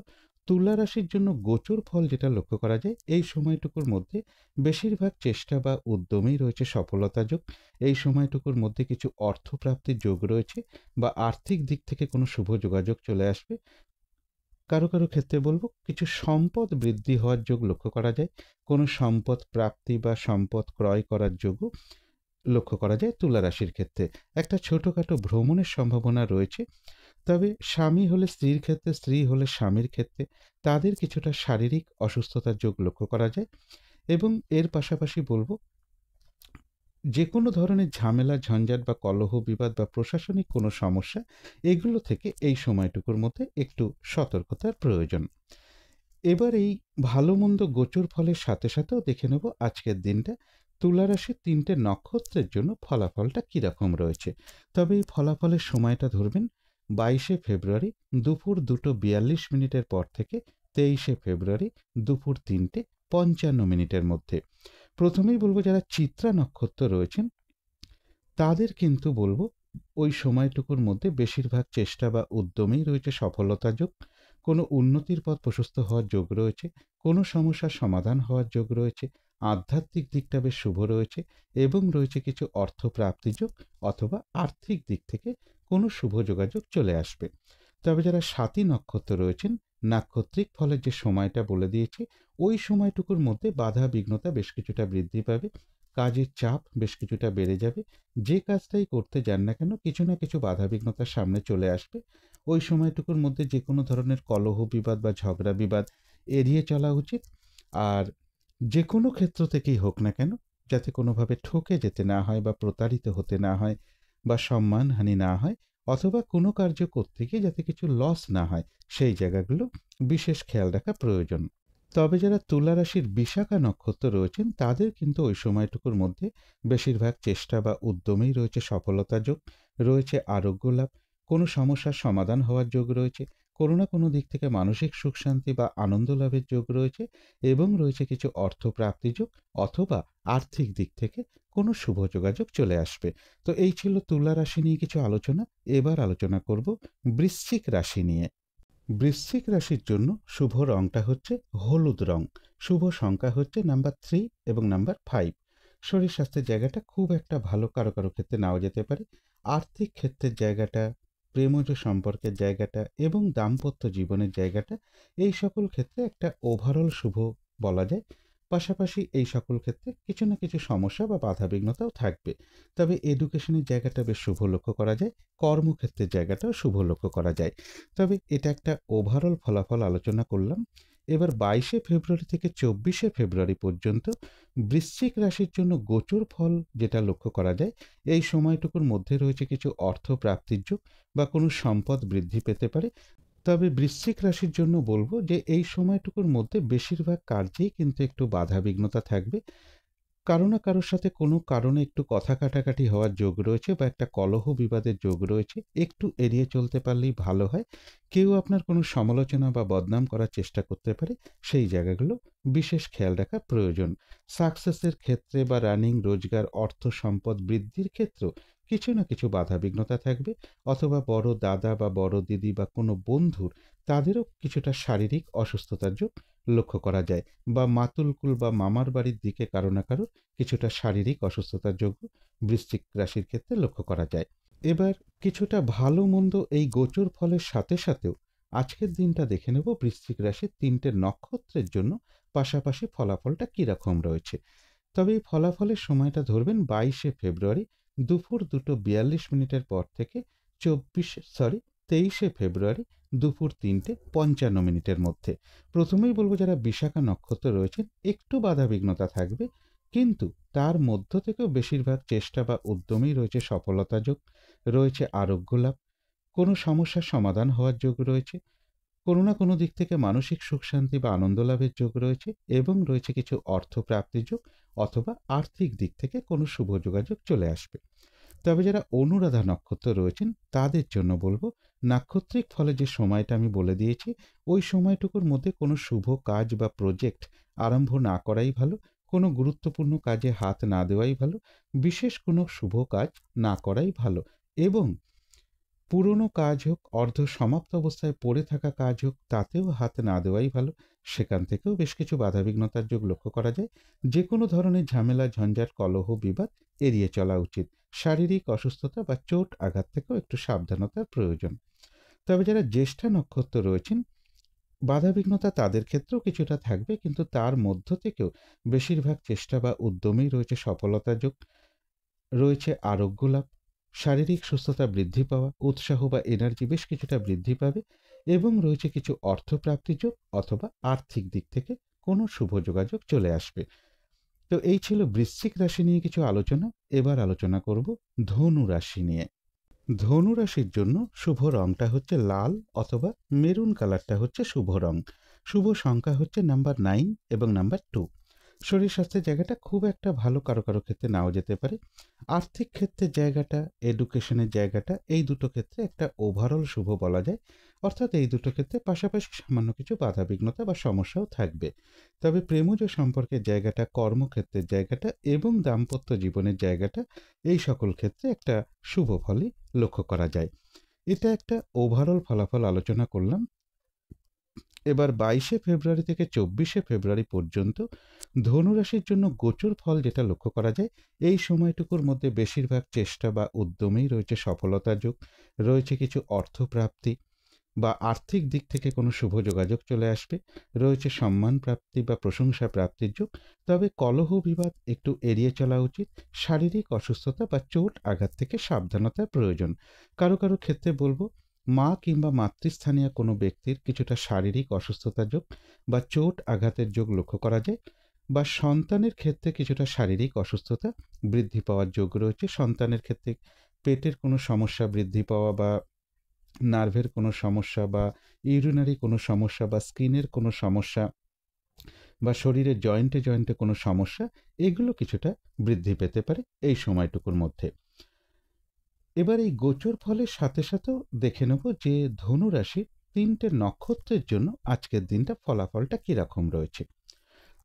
তুলা রাশির জন্য গোচর ফল যেটা লক্ষ্য করা যায়, এই সময়টুকুর মধ্যে বেশিরভাগ চেষ্টা বা উদ্যমেই রয়েছে সফলতা যোগ। এই সময়টুকুর মধ্যে কিছু অর্থপ্রাপ্তির যোগ রয়েছে বা আর্থিক দিক থেকে কোনো শুভ যোগাযোগ চলে আসবে। কারো কারো ক্ষেত্রে বলবো কিছু সম্পদ বৃদ্ধি হওয়ার যোগ লক্ষ্য করা যায়, কোনো সম্পদ প্রাপ্তি বা সম্পদ ক্রয় করার যোগও লক্ষ্য করা যায় তুলা রাশির ক্ষেত্রে। একটা ছোটোখাটো ভ্রমণের সম্ভাবনা রয়েছে, তবে স্বামী হলে স্ত্রীর ক্ষেত্রে, স্ত্রী হলে স্বামীর ক্ষেত্রে তাদের কিছুটা শারীরিক অসুস্থতার যোগ লক্ষ্য করা যায়। এবং এর পাশাপাশি বলবো, যে কোনো ধরনের ঝামেলা ঝঞ্ঝাট বা কলহ বিবাদ বা প্রশাসনিক কোনো সমস্যা, এগুলো থেকে এই সময়টুকুর মধ্যে একটু সতর্কতার প্রয়োজন। এবার এই ভালো মন্দ গোচর ফলের সাথে সাথেও দেখে নেব আজকের দিনটা তুলা রাশির 3টে নক্ষত্রের জন্য ফলাফলটা কীরকম রয়েছে। তবে এই ফলাফলের সময়টা ধরবেন 22শে ফেব্রুয়ারি দুপুর 2:42 পর থেকে 23শে ফেব্রুয়ারি দুপুর 3:55 মধ্যে। প্রথমেই বলবো যারা চিত্রা নক্ষত্র রয়েছেন তাদের কিন্তু বলবো ওই সময়টুকুর মধ্যে বেশিরভাগ চেষ্টা বা উদ্যমেই রয়েছে সফলতা যোগ, কোনো উন্নতির পথ প্রশস্ত হওয়ার যোগ রয়েছে, কোনো সমস্যার সমাধান হওয়ার যোগ রয়েছে, আধ্যাত্মিক দিকটা বেশ শুভ রয়েছে এবং রয়েছে কিছু অর্থপ্রাপ্তি যোগ অথবা আর্থিক দিক থেকে কোনো শুভ যোগাযোগ চলে আসবে। তবে যারা স্বাতী নক্ষত্র রয়েছেন, নাক্ষত্রিক ফলের যে সময়টা বলে দিয়েছি ওই সময়টুকুর মধ্যে বাধা বিঘ্নতা বেশ কিছুটা বৃদ্ধি পাবে, কাজের চাপ বেশ কিছুটা বেড়ে যাবে, যে কাজটাই করতে যান না কেন কিছু না কিছু বাধাবিঘ্নতার সামনে চলে আসবে। ওই সময়টুকুর মধ্যে যে কোনো ধরনের কলহ বিবাদ বা ঝগড়া বিবাদ এড়িয়ে চলা উচিত। আর যে কোনো ক্ষেত্র থেকেই হোক না কেন যাতে কোনোভাবে ঠকে যেতে না হয় বা প্রতারিত হতে না হয় বা সম্মানহানি না হয় অথবা কোনো কার্য করতে গিয়ে যাতে কিছু লস না হয়, সেই জায়গাগুলো বিশেষ খেয়াল রাখা প্রয়োজন। তবে যারা তুলা রাশির বিশাখা নক্ষত্র রয়েছেন তাদের কিন্তু ওই সময়টুকুর মধ্যে বেশিরভাগ চেষ্টা বা উদ্যমেই রয়েছে সফলতা যোগ, রয়েছে আরোগ্য লাভ, কোনো সমস্যার সমাধান হওয়ার যোগ রয়েছে, কোনো না কোনো দিক থেকে মানসিক সুখ শান্তি বা আনন্দ লাভের যোগ রয়েছে এবং রয়েছে কিছু অর্থপ্রাপ্তি যোগ অথবা আর্থিক দিক থেকে কোনো শুভ যোগাযোগ চলে আসবে। তো এই ছিল তুলা রাশি নিয়ে কিছু আলোচনা। এবার আলোচনা করব বৃশ্চিক রাশি নিয়ে। বৃশ্চিক রাশির জন্য শুভ রংটা হচ্ছে হলুদ রং। শুভ সংখ্যা হচ্ছে নাম্বার 3 এবং নাম্বার 5। শরীর স্বাস্থ্যের জায়গাটা খুব একটা ভালো কারো কারো ক্ষেত্রে নাও যেতে পারে। আর্থিক ক্ষেত্রের জায়গাটা, প্রেমজ সম্পর্কের জায়গাটা এবং দাম্পত্য জীবনের জায়গাটা, এই সকল ক্ষেত্রে একটা ওভারঅল শুভ বলা যায়। পাশাপাশি এই সকল ক্ষেত্রে কিছু না কিছু সমস্যা বা বাধাবিঘ্নতাও থাকবে। তবে এডুকেশনের জায়গাটা বেশ শুভ লক্ষ্য করা যায়, কর্মক্ষেত্রের জায়গাটাও শুভ লক্ষ্য করা যায়। তবে এটা একটা ওভারঅল ফলাফল আলোচনা করলাম। এবার 22শে ফেব্রুয়ারি থেকে 24শে ফেব্রুয়ারি পর্যন্ত বৃশ্চিক রাশির জন্য গোচর ফল যেটা লক্ষ্য করা যায়, এই সময়টুকুর মধ্যে রয়েছে কিছু অর্থ প্রাপ্তির যোগ বা কোনো সম্পদ বৃদ্ধি পেতে পারে। তবে বৃশ্চিক রাশির জন্য বলব যে এই সময়টুকুর মধ্যে বেশিরভাগ কার্যেই কিন্তু একটু বাধাবিঘ্নতা থাকবে। কারো না কারোর সাথে কোনো কারণে একটু কথা কাটাকাটি হওয়ার যোগ রয়েছে বা একটা কলহ বিবাদের যোগ রয়েছে। একটু এড়িয়ে চলতে পারলেই ভালো হয়। কেউ আপনার কোনো সমালোচনা বা বদনাম করার চেষ্টা করতে পারে, সেই জায়গাগুলো বিশেষ খেয়াল রাখা প্রয়োজন। সাকসেসের ক্ষেত্রে বা রানিং রোজগার, অর্থ সম্পদ বৃদ্ধির ক্ষেত্রেও কিছু না কিছু বাধাবিঘ্নতা থাকবে, অথবা বড় দাদা বা বড় দিদি বা কোনো বন্ধুর তাদেরও কিছুটা শারীরিক অসুস্থতার যোগ লক্ষ্য করা যায়, বা মাতুলকুল বা মামার বাড়ির দিকে কারো না কারো কিছুটা শারীরিক অসুস্থতার যোগ্য বৃশ্চিক রাশির ক্ষেত্রে লক্ষ্য করা যায়। এবার কিছুটা ভালো মন্দ এই গোচর ফলের সাথে সাথেও আজকের দিনটা দেখে নেব বৃশ্চিক রাশির 3টে নক্ষত্রের জন্য পাশাপাশি ফলাফলটা কীরকম রয়েছে। তবে এই ফলাফলের সময়টা ধরবেন 22শে ফেব্রুয়ারি দুপুর 2:42 পর থেকে 23শে ফেব্রুয়ারি দুপুর 3:55 মধ্যে। প্রথমেই বলবো যারা বিশাখা নক্ষত্র রয়েছেন একটু বাধাবিঘ্নতা থাকবে, কিন্তু তার মধ্য থেকেও বেশিরভাগ চেষ্টা বা উদ্যমেই রয়েছে সফলতা যোগ, রয়েছে আরোগ্য লাভ, কোনো সমস্যার সমাধান হওয়ার যোগ রয়েছে, কোনো না কোনো দিক থেকে মানসিক সুখ শান্তি বা আনন্দ লাভের যোগ রয়েছে, এবং রয়েছে কিছু অর্থ প্রাপ্তির যোগ, অথবা আর্থিক দিক থেকে কোনো শুভ যোগাযোগ চলে আসবে। তবে যারা অনুরাধা নক্ষত্র রয়েছেন তাদের জন্য বলবো, নাক্ষত্রিক ফলে যে সময়টা আমি বলে দিয়েছি ওই সময়টুকুর মধ্যে কোনো শুভ কাজ বা প্রজেক্ট আরম্ভ না করাই ভালো, কোনো গুরুত্বপূর্ণ কাজে হাত না দেওয়াই ভালো, বিশেষ কোনো শুভ কাজ না করাই ভালো, এবং পুরনো কাজ হোক, অর্ধ সমাপ্ত অবস্থায় পড়ে থাকা কাজ হোক, তাতেও হাত না দেওয়াই ভালো। সেখান থেকেও বেশ কিছু বাধাবিঘ্নতার যোগ লক্ষ্য করা যায়। যে কোনো ধরনের ঝামেলা, ঝঞ্ঝাট, কলহ, বিবাদ এড়িয়ে চলা উচিত। শারীরিক অসুস্থতা বা চোট আঘাত থেকেও একটু সাবধানতার প্রয়োজন। তবে যারা জ্যেষ্ঠা নক্ষত্র রয়েছেন, বাধাবিঘ্নতা তাদের ক্ষেত্রেও কিছুটা থাকবে, কিন্তু তার মধ্য থেকেও বেশিরভাগ চেষ্টা বা উদ্যমেই রয়েছে সফলতা যোগ, রয়েছে আরোগ্য লাভ, শারীরিক সুস্থতা বৃদ্ধি পাওয়া, উৎসাহ বা এনার্জি বেশ কিছুটা বৃদ্ধি পাবে, এবং রয়েছে কিছু অর্থপ্রাপ্তির যোগ, অথবা আর্থিক দিক থেকে কোনো শুভ যোগাযোগ চলে আসবে। তো এই ছিল বৃশ্চিক রাশি নিয়ে কিছু আলোচনা। এবার আলোচনা করব ধনু রাশি নিয়ে। ধনু রাশির জন্য শুভ রংটা হচ্ছে লাল অথবা মেরুন কালারটা হচ্ছে শুভ রং। শুভ সংখ্যা হচ্ছে নাম্বার 9 এবং নাম্বার 2। শরীর স্বাস্থ্যের জায়গাটা খুব একটা ভালো কারো কারো ক্ষেত্রে নাও যেতে পারে। আর্থিক ক্ষেত্রের জায়গাটা, এডুকেশনের জায়গাটা, এই দুটো ক্ষেত্রে একটা ওভারঅল শুভ বলা যায়। অর্থাৎ এই দুটো ক্ষেত্রে পাশাপাশি সামান্য কিছু বাধাবিঘ্নতা বা সমস্যাও থাকবে। তবে প্রেমজ সম্পর্কের জায়গাটা, কর্মক্ষেত্রের জায়গাটা এবং দাম্পত্য জীবনের জায়গাটা, এই সকল ক্ষেত্রে একটা শুভ ফলই লক্ষ্য করা যায়। এটা একটা ওভারঅল ফলাফল আলোচনা করলাম। এবার 22শে ফেব্রুয়ারি থেকে 24শে ফেব্রুয়ারি পর্যন্ত ধনুরাশির জন্য গোচর ফল যেটা লক্ষ্য করা যায়, এই সময়টুকুর মধ্যে বেশিরভাগ চেষ্টা বা উদ্যমেই রয়েছে সফলতা যোগ, রয়েছে কিছু অর্থপ্রাপ্তি বা আর্থিক দিক থেকে কোনো শুভ যোগাযোগ চলে আসবে, রয়েছে সম্মান প্রাপ্তি বা প্রশংসা প্রাপ্তির যোগ। তবে কলহ বিবাদ একটু এড়িয়ে চলা উচিত। শারীরিক অসুস্থতা বা চোট আঘাত থেকে সাবধানতার প্রয়োজন। কারো কারো ক্ষেত্রে বলবো, মা কিংবা মাতৃস্থানীয় কোনো ব্যক্তির কিছুটা শারীরিক অসুস্থতার যোগ বা চোট আঘাতের যোগ লক্ষ্য করা যায়, বা সন্তানের ক্ষেত্রে কিছুটা শারীরিক অসুস্থতা বৃদ্ধি পাওয়ার যোগ রয়েছে। সন্তানের ক্ষেত্রে পেটের কোনো সমস্যা বৃদ্ধি পাওয়া, বা নার্ভের কোনো সমস্যা, বা ইউরিনারি কোনো সমস্যা, বা স্কিনের কোনো সমস্যা, বা শরীরের জয়েন্টে জয়েন্টে কোনো সমস্যা, এগুলো কিছুটা বৃদ্ধি পেতে পারে এই সময়টুকুর মধ্যে। এবার এই গোচর ফলের সাথে সাথেও দেখে নেব যে ধনু রাশির 3টে নক্ষত্রের জন্য আজকের দিনটা ফলাফলটা কীরকম রয়েছে।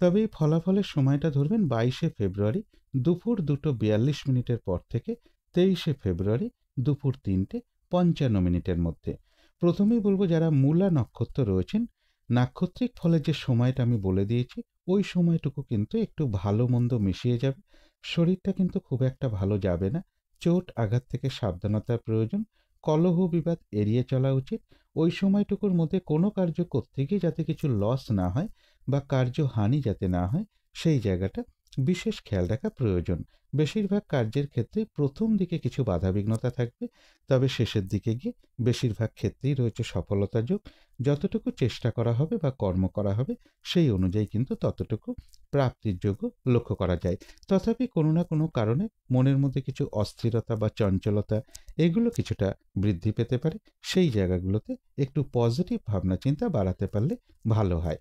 তবে এই ফলাফলের সময়টা ধরবেন 22শে ফেব্রুয়ারি দুপুর 2:42 পর থেকে 23শে ফেব্রুয়ারি দুপুর 3:55 মধ্যে। প্রথমেই বলবো যারা মূলা নক্ষত্র রয়েছেন, নাক্ষত্রিক ফলের যে সময়টা আমি বলে দিয়েছি ওই সময়টুকু কিন্তু একটু ভালো মন্দ মিশিয়ে যাবে। শরীরটা কিন্তু খুব একটা ভালো যাবে না। চোট আঘাত থেকে সাবধানতার প্রয়োজন। কলহ বিবাদ এড়িয়ে চলা উচিত। ওই সময়টুকুর মধ্যে কোনো কার্য করতে গিয়ে যাতে কিছু লস না হয় বা কার্যহানি যাতে না হয়, সেই জায়গাটা বিশেষ খেয়াল রাখা প্রয়োজন। বেশিরভাগ কার্যের ক্ষেত্রেই প্রথম দিকে কিছু বাধাবিঘ্নতা থাকবে, তবে শেষের দিকে গিয়ে বেশিরভাগ ক্ষেত্রেই রয়েছে সফলতা যোগ। যতটুকু চেষ্টা করা হবে বা কর্ম করা হবে সেই অনুযায়ী কিন্তু ততটুকু প্রাপ্তির যোগ্য লক্ষ্য করা যায়। তথাপি কোনো না কোনো কারণে মনের মধ্যে কিছু অস্থিরতা বা চঞ্চলতা এগুলো কিছুটা বৃদ্ধি পেতে পারে। সেই জায়গাগুলোতে একটু পজিটিভ ভাবনা চিন্তা বাড়াতে পারলে ভালো হয়।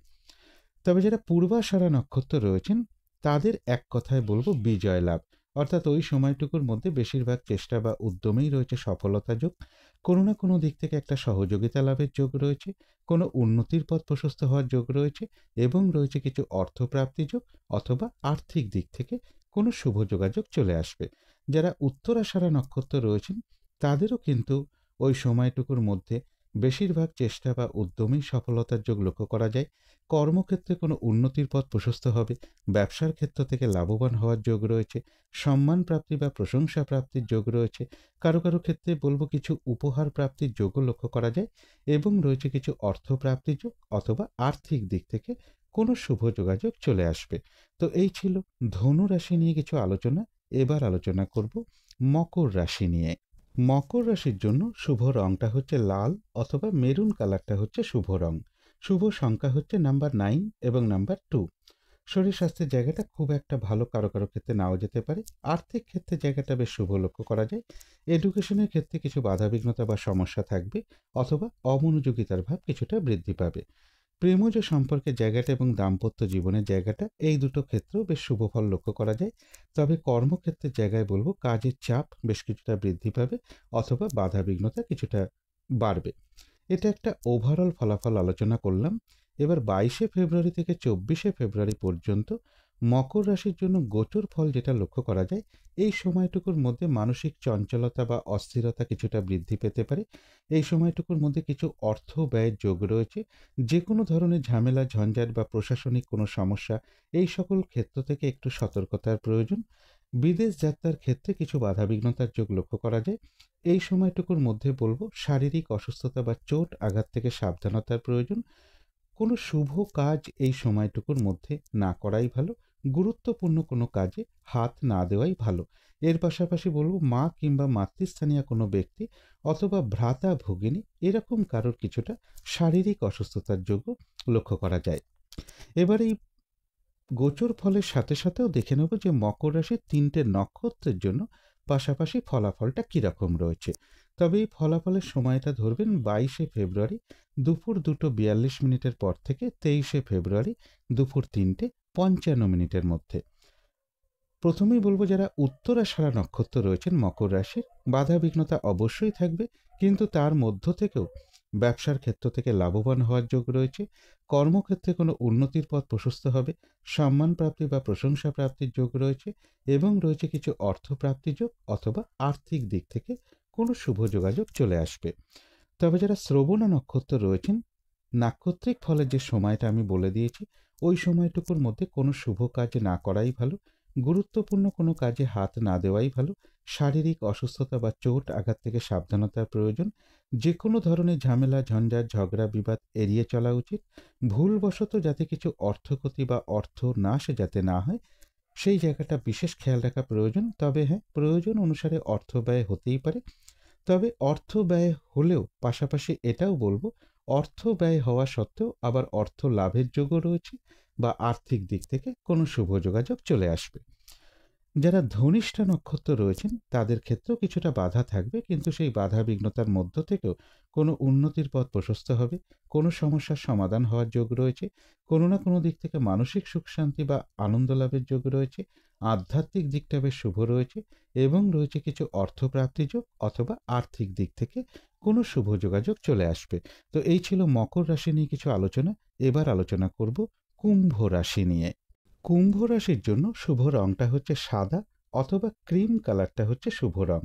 তবে যারা পূর্বাষাঢ়া নক্ষত্র রয়েছেন তাদের এক কথায় বলবো বিজয় লাভ, অর্থাৎ ওই সময়টুকুর মধ্যে বেশিরভাগ চেষ্টা বা উদ্যমেই রয়েছে সফলতা যোগ। কোনো না কোনো দিক থেকে একটা সহযোগিতা লাভের যোগ রয়েছে, কোনো উন্নতির পথ প্রশস্ত হওয়ার যোগ রয়েছে এবং রয়েছে কিছু অর্থপ্রাপ্তি যোগ অথবা আর্থিক দিক থেকে কোনো শুভ যোগাযোগ চলে আসবে। যারা উত্তরাষাঢ়া নক্ষত্র রয়েছেন তাদেরও কিন্তু ওই সময়টুকুর মধ্যে বেশিরভাগ চেষ্টা বা উদ্যমেই সফলতার যোগ লক্ষ্য করা যায়। কর্মক্ষেত্রে কোনো উন্নতির পথ প্রশস্ত হবে, ব্যবসার ক্ষেত্র থেকে লাভবান হওয়ার যোগ রয়েছে, সম্মান প্রাপ্তি বা প্রশংসা প্রাপ্তির যোগ রয়েছে, কারো কারো ক্ষেত্রে বলবো কিছু উপহার প্রাপ্তির যোগও লক্ষ্য করা যায় এবং রয়েছে কিছু অর্থ প্রাপ্তির যোগ অথবা আর্থিক দিক থেকে কোনো শুভ যোগাযোগ চলে আসবে। তো এই ছিল ধনু রাশি নিয়ে কিছু আলোচনা। এবার আলোচনা করব মকর রাশি নিয়ে। মকর রাশির জন্য শুভ রংটা হচ্ছে লাল অথবা মেরুন কালারটা হচ্ছে শুভ রং। শুভ সংখ্যা হচ্ছে নাম্বার 9 এবং নাম্বার 2। শরীর স্বাস্থ্যের জায়গাটা খুব একটা ভালো কারো কারো ক্ষেত্রে নাও যেতে পারে। আর্থিক ক্ষেত্রে জায়গাটা বেশ শুভ লক্ষ্য করা যায়। এডুকেশনের ক্ষেত্রে কিছু বাধাবিঘ্নতা বা সমস্যা থাকবে অথবা অমনোযোগিতার ভাব কিছুটা বৃদ্ধি পাবে। প্রেমজ সম্পর্কের জায়গাটা এবং দাম্পত্য জীবনের জায়গাটা এই দুটো ক্ষেত্রেও বেশ শুভ ফল লক্ষ্য করা যায়। তবে কর্মক্ষেত্রের জায়গায় বলবো কাজের চাপ বেশ কিছুটা বৃদ্ধি পাবে অথবা বাধাবিঘ্নতা কিছুটা বাড়বে। এটা একটা ওভারঅল ফলাফল আলোচনা করলাম। এবার 22শে ফেব্রুয়ারি থেকে 24শে ফেব্রুয়ারি পর্যন্ত মকর রাশির জন্য গোচর ফল যেটা লক্ষ্য করা যায়, এই সময়টুকুর মধ্যে মানসিক চঞ্চলতা বা অস্থিরতা কিছুটা বৃদ্ধি পেতে পারে। এই সময়টুকুর মধ্যে কিছু অর্থ ব্যয়ের যোগ রয়েছে। যে কোনো ধরনের ঝামেলা ঝঞ্ঝাট বা প্রশাসনিক কোনো সমস্যা এই সকল ক্ষেত্র থেকে একটু সতর্কতার প্রয়োজন। বিদেশ যাত্রার ক্ষেত্রে কিছু বাধাবিঘ্নতার যোগ লক্ষ্য করা যায়। এই সময়টুকুর মধ্যে বলবো শারীরিক অসুস্থতা বা চোট আঘাত থেকে সাবধানতার প্রয়োজন। কোনো শুভ কাজ এই সময়টুকুর মধ্যে না করাই ভালো। গুরুত্বপূর্ণ কোনো কাজে হাত না দেওয়াই ভালো। এর পাশাপাশি বলবো মা কিংবা মাতৃস্থানীয় কোনো ব্যক্তি অথবা ভ্রাতা ভগিনী এরকম কারোর কিছুটা শারীরিক অসুস্থতার যোগও লক্ষ্য করা যায়। এবার এই গোচর ফলের সাথে সাথেও দেখে নেব যে মকর রাশির 3টে নক্ষত্রের জন্য পাশাপাশি ফলাফলটা কীরকম রয়েছে। তবে এই ফলাফলের সময়টা ধরবেন 22শে ফেব্রুয়ারি দুপুর 2:42 পর থেকে 23শে ফেব্রুয়ারি দুপুর 3:55 মধ্যে। প্রথমেই বলবো যারা উত্তরাষাঢ়া নক্ষত্র রয়েছেন মকর রাশির, বাধাবিঘ্নতা অবশ্যই থাকবে, কিন্তু তার মধ্য থেকেও ব্যবসার ক্ষেত্র থেকে লাভবান হওয়ার যোগ রয়েছে। কর্মক্ষেত্রে কোনো উন্নতির পথ প্রশস্ত হবে, সম্মান প্রাপ্তি বা প্রশংসা প্রাপ্তির যোগ রয়েছে এবং রয়েছে কিছু অর্থ প্রাপ্তির যোগ অথবা আর্থিক দিক থেকে কোনো শুভ যোগাযোগ চলে আসবে। তবে যারা শ্রবণা নক্ষত্র রয়েছেন, নাক্ষত্রিক ফলের যে সময়টা আমি বলে দিয়েছি ওই সময়টুকুর মধ্যে কোনো শুভ কাজ না করাই ভালো। গুরুত্বপূর্ণ কোনো কাজে হাত না দেওয়াই ভালো। শারীরিক অসুস্থতা বা চোট আঘাত থেকে সাবধানতার প্রয়োজন। যে কোনো ধরনের ঝামেলা ঝঞ্ঝাট ঝগড়া বিবাদ এড়িয়ে চলা উচিত। ভুলবশত যাতে কিছু অর্থক্ষতি বা অর্থ নাশ যাতে না হয় সেই জায়গাটা বিশেষ খেয়াল রাখা প্রয়োজন। তবে হ্যাঁ, প্রয়োজন অনুসারে অর্থ ব্যয় হতেই পারে। তবে অর্থ ব্যয় হলেও পাশাপাশি এটাও বলবো অর্থ ব্যয় হওয়া সত্ত্বেও আবার অর্থ লাভের যোগও রয়েছে বা আর্থিক দিক থেকে কোনো শুভ যোগাযোগ চলে আসবে। যারা ধনিষ্ঠা নক্ষত্র রয়েছেন তাদের ক্ষেত্রেও কিছুটা বাধা থাকবে, কিন্তু সেই বাধা বিঘ্নতার মধ্য থেকেও কোনো উন্নতির পথ প্রশস্ত হবে, কোনো সমস্যার সমাধান হওয়ার যোগ রয়েছে, কোনো না কোনো দিক থেকে মানসিক সুখ শান্তি বা আনন্দ লাভের যোগ রয়েছে, আধ্যাত্মিক দিকটা বেশ শুভ রয়েছে এবং রয়েছে কিছু অর্থপ্রাপ্তি যোগ অথবা আর্থিক দিক থেকে কোনো শুভ যোগাযোগ চলে আসবে। তো এই ছিল মকর রাশি নিয়ে কিছু আলোচনা। এবার আলোচনা করব কুম্ভ রাশি নিয়ে। কুম্ভ রাশির জন্য শুভ রংটা হচ্ছে সাদা অথবা ক্রিম কালারটা হচ্ছে শুভ রং।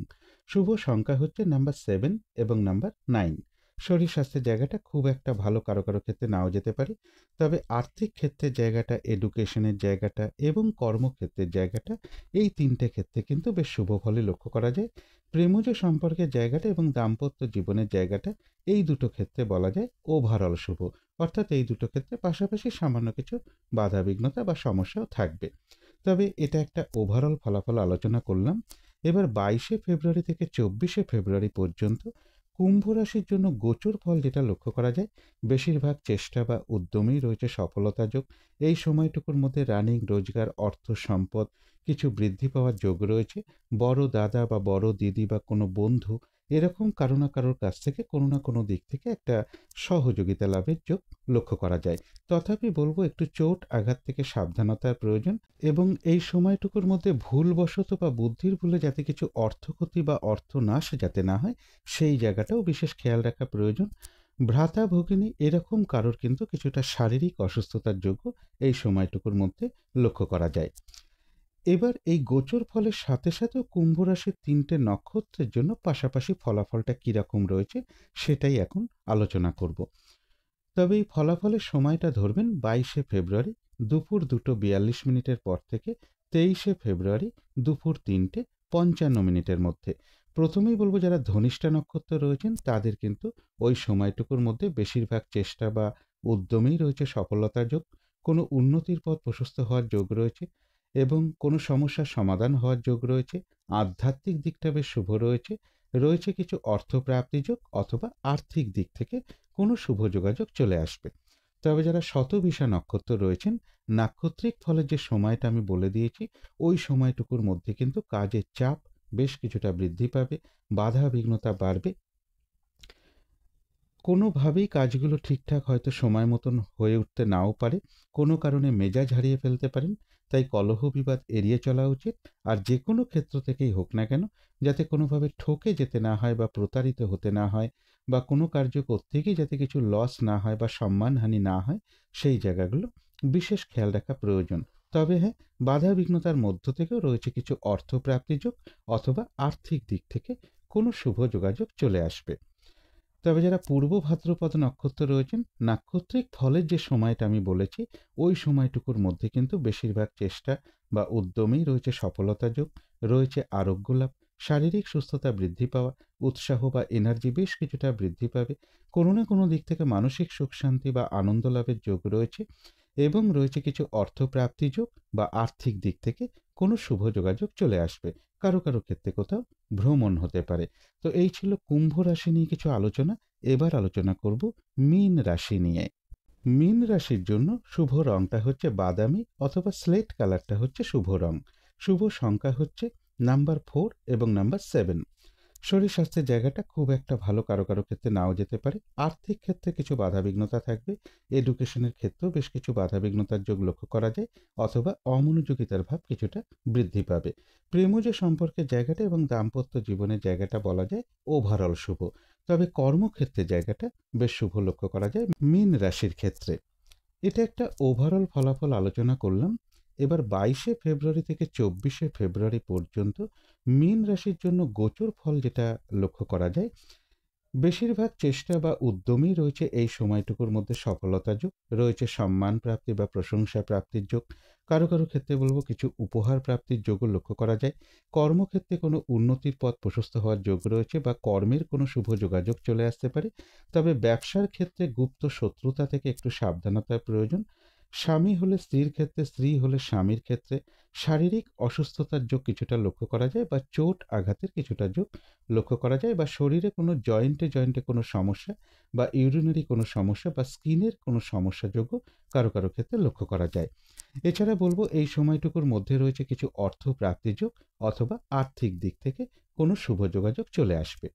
শুভ সংখ্যা হচ্ছে নাম্বার 7 এবং নাম্বার 9। শরীর স্বাস্থ্যের জায়গাটা খুব একটা ভালো কারো কারো ক্ষেত্রে নাও যেতে পারে। তবে আর্থিক ক্ষেত্রের জায়গাটা, এডুকেশনের জায়গাটা এবং কর্মক্ষেত্রের জায়গাটা এই 3টে ক্ষেত্রে কিন্তু বেশ শুভ ফলই লক্ষ্য করা যায়। প্রেমজ সম্পর্কের জায়গাটা এবং দাম্পত্য জীবনের জায়গাটা এই দুটো ক্ষেত্রে বলা যায় ওভারঅল শুভ। অর্থাৎ এই দুটো ক্ষেত্রে পাশাপাশি সামান্য কিছু বাধাবিঘ্নতা বা সমস্যাও থাকবে। তবে এটা একটা ওভারঅল ফলাফল আলোচনা করলাম। এবার 22শে ফেব্রুয়ারি থেকে 24শে ফেব্রুয়ারি পর্যন্ত কুম্ভ রাশির জন্য গোচর ফল যেটা লক্ষ্য করা যায়, বেশিরভাগ চেষ্টা বা উদ্যমেই রয়েছে সফলতা যোগ। এই সময়টুকুর মধ্যে রানিং রোজগার, অর্থ সম্পদ কিছু বৃদ্ধি পাওয়ার যোগ রয়েছে। বড় দাদা বা বড় দিদি বা কোনো বন্ধু এরকম কারো না কারোর কাছ থেকে কোনো না কোনো দিক থেকে একটা সহযোগিতা লাভের যোগ লক্ষ্য করা যায়। তথাপি বলবো একটু চোট আঘাত থেকে সাবধানতার প্রয়োজন, এবং এই সময়টুকুর মধ্যে ভুলবশত বা বুদ্ধির ভুলে যাতে কিছু অর্থক্ষতি বা অর্থনাশ যাতে না হয়, সেই জায়গাটাও বিশেষ খেয়াল রাখা প্রয়োজন। ভ্রাতা ভগিনী এরকম কারোর কিন্তু কিছুটা শারীরিক অসুস্থতার যোগও এই সময়টুকুর মধ্যে লক্ষ্য করা যায়। এবার এই গোচর ফলের সাথে সাথেও কুম্ভ রাশির 3টে নক্ষত্রের জন্য পাশাপাশি ফলাফলটা কিরকম রয়েছে সেটাই এখন আলোচনা করব। তবে এই ফলাফলের সময়টা ধরবেন 22শে ফেব্রুয়ারি দুপুর 2:42 পর থেকে 23শে ফেব্রুয়ারি দুপুর 3:55 মধ্যে। প্রথমেই বলবো যারা ধনিষ্ঠা নক্ষত্র রয়েছেন তাদের কিন্তু ওই সময়টুকুর মধ্যে বেশিরভাগ চেষ্টা বা উদ্যমেই রয়েছে সফলতার যোগ। কোনো উন্নতির পথ প্রশস্ত হওয়ার যোগ রয়েছে এবং কোনো সমস্যার সমাধান হওয়ার যোগ রয়েছে। আধ্যাত্মিক দিকটা বেশ শুভ রয়েছে। রয়েছে কিছু অর্থপ্রাপ্তি যোগ অথবা আর্থিক দিক থেকে কোনো শুভ যোগাযোগ চলে আসবে। তবে যারা শতবিশা নক্ষত্র রয়েছেন, নাক্ষত্রিক ফলের যে সময়টা আমি বলে দিয়েছি, ওই সময়টুকুর মধ্যে কিন্তু কাজের চাপ বেশ কিছুটা বৃদ্ধি পাবে, বাধা বিঘ্নতা বাড়বে। কোনোভাবেই কাজগুলো ঠিকঠাক হয়তো সময় মতন হয়ে উঠতে নাও পারে, কোনো কারণে মেজাজ হারিয়ে ফেলতে পারেন। তাই কলহ বিবাদ এড়িয়ে চলা উচিত। আর যে কোনো ক্ষেত্র থেকেই হোক না কেন, যাতে কোনোভাবে ঠকে যেতে না হয় বা প্রতারিত হতে না হয়, বা কোনো কার্য করতে গিয়ে যাতে কিছু লস না হয় বা সম্মানহানি না হয়, সেই জায়গাগুলো বিশেষ খেয়াল রাখা প্রয়োজন। তবে হ্যাঁ, বাধা বিঘ্নতার মধ্য থেকেও রয়েছে কিছু অর্থপ্রাপ্তি যোগ অথবা আর্থিক দিক থেকে কোনো শুভ যোগাযোগ চলে আসবে। তবে যারা পূর্ব ভাদ্রপদ নক্ষত্র রয়েছেন, নাক্ষত্রিক ফলের যে সময়টা আমি বলেছি, ওই সময়টুকুর মধ্যে কিন্তু বেশিরভাগ চেষ্টা বা উদ্যমেই রয়েছে সফলতা যোগ, রয়েছে আরোগ্য লাভ, শারীরিক সুস্থতা বৃদ্ধি পাওয়া, উৎসাহ বা এনার্জি বেশ কিছুটা বৃদ্ধি পাবে। কোনো না কোনো দিক থেকে মানসিক সুখ শান্তি বা আনন্দ লাভের যোগ রয়েছে, এবং রয়েছে কিছু অর্থপ্রাপ্তি যোগ বা আর্থিক দিক থেকে কোনো শুভ যোগাযোগ চলে আসবে। কারো কারো ক্ষেত্রে কোথাও ভ্রমণ হতে পারে। তো এই ছিল কুম্ভ রাশি নিয়ে কিছু আলোচনা। এবার আলোচনা করব মীন রাশি নিয়ে। মীন রাশির জন্য শুভ রংটা হচ্ছে বাদামি অথবা স্লেট কালারটা হচ্ছে শুভ রং। শুভ সংখ্যা হচ্ছে নাম্বার 4 এবং নাম্বার 7। শরীর স্বাস্থ্যের জায়গাটা খুব একটা ভালো কারো কারো ক্ষেত্রে নাও যেতে পারে। আর্থিক ক্ষেত্রে কিছু বাধাবিঘ্নতা থাকবে। এডুকেশনের ক্ষেত্রেও বেশ কিছু বাধাবিঘ্নতার যোগ লক্ষ্য করা যায়, অথবা অমনোযোগিতার ভাব কিছুটা বৃদ্ধি পাবে। প্রেমজ সম্পর্কের জায়গাটা এবং দাম্পত্য জীবনের জায়গাটা বলা যায় ওভারঅল শুভ। তবে কর্মক্ষেত্রের জায়গাটা বেশ শুভ লক্ষ্য করা যায় মীন রাশির ক্ষেত্রে। এটা একটা ওভারঅল ফলাফল আলোচনা করলাম। এবার 22শে ফেব্রুয়ারি থেকে 24শে ফেব্রুয়ারি পর্যন্ত মীন রাশির জন্য গোচর ফল যেটা লক্ষ্য করা যায়, বেশিরভাগ চেষ্টা বা উদ্যমেই রয়েছে এই সময়টুকুর মধ্যে সফলতা যোগ, রয়েছে সম্মান প্রাপ্তি বা প্রশংসা প্রাপ্তির যোগ। কারো কারো ক্ষেত্রে বলবো কিছু উপহার প্রাপ্তির যোগও লক্ষ্য করা যায়। কর্মক্ষেত্রে কোনো উন্নতির পথ প্রশস্ত হওয়ার যোগ রয়েছে বা কর্মের কোনো শুভ যোগাযোগ চলে আসতে পারে। তবে ব্যবসার ক্ষেত্রে গুপ্ত শত্রুতা থেকে একটু সাবধানতার প্রয়োজন। স্বামী হলে স্ত্রীর ক্ষেত্রে, স্ত্রী হলে স্বামীর ক্ষেত্রে শারীরিক অসুস্থতার যোগ কিছুটা লক্ষ্য করা যায়, বা চোট আঘাতের কিছুটা যোগ লক্ষ্য করা যায়, বা শরীরে কোনো জয়েন্টে জয়েন্টে কোনো সমস্যা বা ইউরিনারি কোনো সমস্যা বা স্কিনের কোনো সমস্যা যোগও কারো কারো ক্ষেত্রে লক্ষ্য করা যায়। এছাড়া বলবো এই সময়টুকুর মধ্যে রয়েছে কিছু অর্থ প্রাপ্তি যোগ অথবা আর্থিক দিক থেকে কোনো শুভ যোগাযোগ চলে আসবে।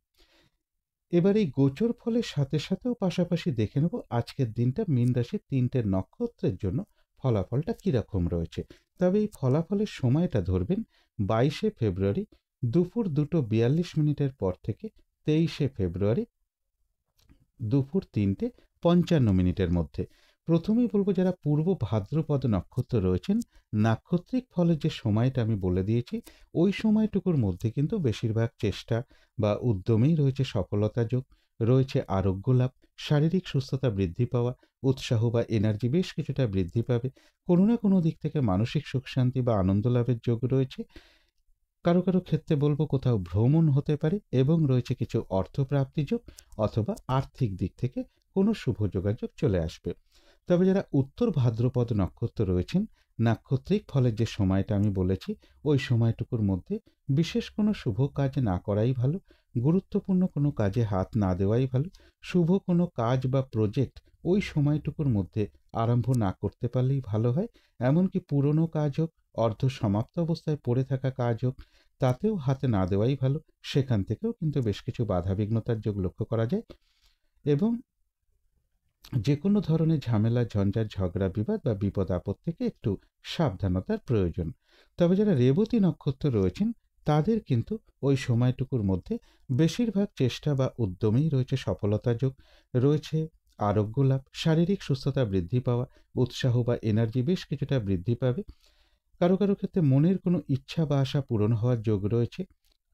এবার এই গোচর ফলের সাথে সাথেও পাশাপাশি দেখে নেব আজকের দিনটা মীন রাশির 3টে নক্ষত্রের জন্য ফলাফলটা কিরকম রয়েছে। তবে এই ফলাফলের সময়টা ধরবেন 22শে ফেব্রুয়ারি দুপুর 2:42 পর থেকে 23শে ফেব্রুয়ারি দুপুর 3:55 মধ্যে। প্রথমেই বলবো যারা পূর্ব ভাদ্রপদ নক্ষত্র রয়েছেন, নাক্ষত্রিক ফলের যে সময়টা আমি বলে দিয়েছি, ওই সময়টুকুর মধ্যে কিন্তু বেশিরভাগ চেষ্টা বা উদ্যমেই রয়েছে সফলতা যোগ, রয়েছে আরোগ্য লাভ, শারীরিক সুস্থতা বৃদ্ধি পাওয়া, উৎসাহ বা এনার্জি বেশ কিছুটা বৃদ্ধি পাবে। কোনো না কোনো দিক থেকে মানসিক সুখ শান্তি বা আনন্দ লাভের যোগ রয়েছে। কারো কারো ক্ষেত্রে বলবো কোথাও ভ্রমণ হতে পারে, এবং রয়েছে কিছু অর্থপ্রাপ্তি যোগ অথবা আর্থিক দিক থেকে কোনো শুভ যোগাযোগ চলে আসবে। তবে যারা উত্তর ভাদ্রপদ নক্ষত্র রয়েছেন, নাক্ষত্রিক ফলের যে সময়টা আমি বলেছি, ওই সময়টুকুর মধ্যে বিশেষ কোনো শুভ কাজ না করাই ভালো, গুরুত্বপূর্ণ কোনো কাজে হাত না দেওয়াই ভালো। শুভ কোনো কাজ বা প্রজেক্ট ওই সময়টুকুর মধ্যে আরম্ভ না করতে পারলেই ভালো হয়। এমনকি পুরনো কাজ হোক, অর্ধ সমাপ্ত অবস্থায় পড়ে থাকা কাজ হোক, তাতেও হাতে না দেওয়াই ভালো। সেখান থেকেও কিন্তু বেশ কিছু বাধাবিঘ্নতার যোগ লক্ষ্য করা যায় এবং যে কোনো ধরনের ঝামেলা, ঝঞ্ঝাট, ঝগড়া, বিবাদ বা বিপদ আপদ থেকে একটু সাবধানতার প্রয়োজন। তবে যারা রেবতী নক্ষত্র রয়েছেন, তাদের কিন্তু ওই সময়টুকুর মধ্যে বেশিরভাগ চেষ্টা বা উদ্যমেই রয়েছে সফলতা যোগ, রয়েছে আরোগ্য লাভ, শারীরিক সুস্থতা বৃদ্ধি পাওয়া, উৎসাহ বা এনার্জি বেশ কিছুটা বৃদ্ধি পাবে। কারো কারো ক্ষেত্রে মনের কোনো ইচ্ছা বা আশা পূরণ হওয়ার যোগ রয়েছে।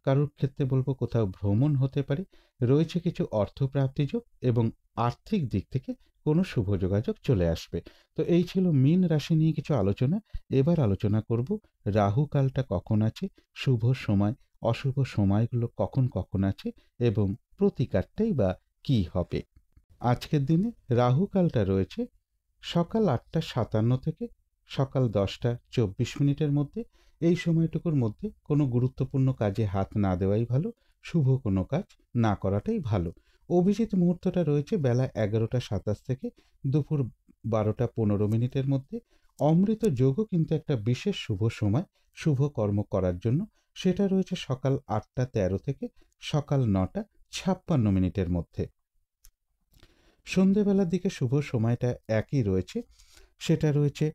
কারোর ক্ষেত্রে বলবো কোথাও ভ্রমণ হতে পারে, রয়েছে কিছু অর্থপ্রাপ্তি যোগ এবং আর্থিক দিক থেকে কোনো শুভ যোগাযোগ চলে আসবে। তো এই ছিল মীন রাশি নিয়ে কিছু আলোচনা। এবার আলোচনা করব রাহু কালটা কখন আছে, শুভ সময়, অশুভ সময়গুলো কখন কখন আছে এবং প্রতিকারটাই বা কী হবে। আজকের দিনে রাহু কালটা রয়েছে সকাল 8:57 থেকে সকাল 10:24 মধ্যে। এই সময়টুকুর মধ্যে কোনো গুরুত্বপূর্ণ কাজে হাত না দেওয়াই ভালো, শুভ কোনো কাজ না করাটাই ভালো। অভিজিৎ মুহূর্তটা রয়েছে বেলা 11:27 থেকে দুপুর 12:15 মধ্যে। অমৃত যোগও কিন্তু একটা বিশেষ শুভ সময় শুভ কর্ম করার জন্য, সেটা রয়েছে সকাল 8:13 থেকে সকাল 9:56 মধ্যে। সন্ধেবেলার দিকে শুভ সময়টা একই রয়েছে, সেটা রয়েছে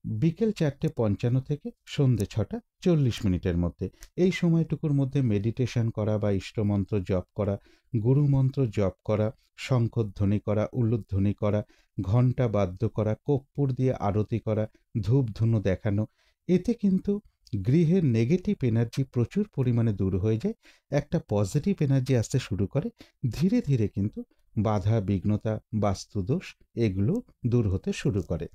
বিকেল 4:55 থেকে সন্ধে 6:40 মধ্যে। এই সময়টুকুর মধ্যে মেডিটেশন করা বা ইষ্টমন্ত্র জপ করা, গুরুমন্ত্র জপ করা, শঙ্খধ্বনি করা, উলুধ্বনি করা, ঘণ্টা বাদ্য করা, কর্পূর দিয়ে আরতি করা, ধূপ ধুনো দেখানো, এতে কিন্তু গৃহের নেগেটিভ এনার্জি প্রচুর পরিমাণে দূর হয়ে যায়, একটা পজিটিভ এনার্জি আসতে শুরু করে। ধীরে ধীরে কিন্তু বাধা বিঘ্নতা, বাস্তুদোষ এগুলো দূর হতে শুরু করে।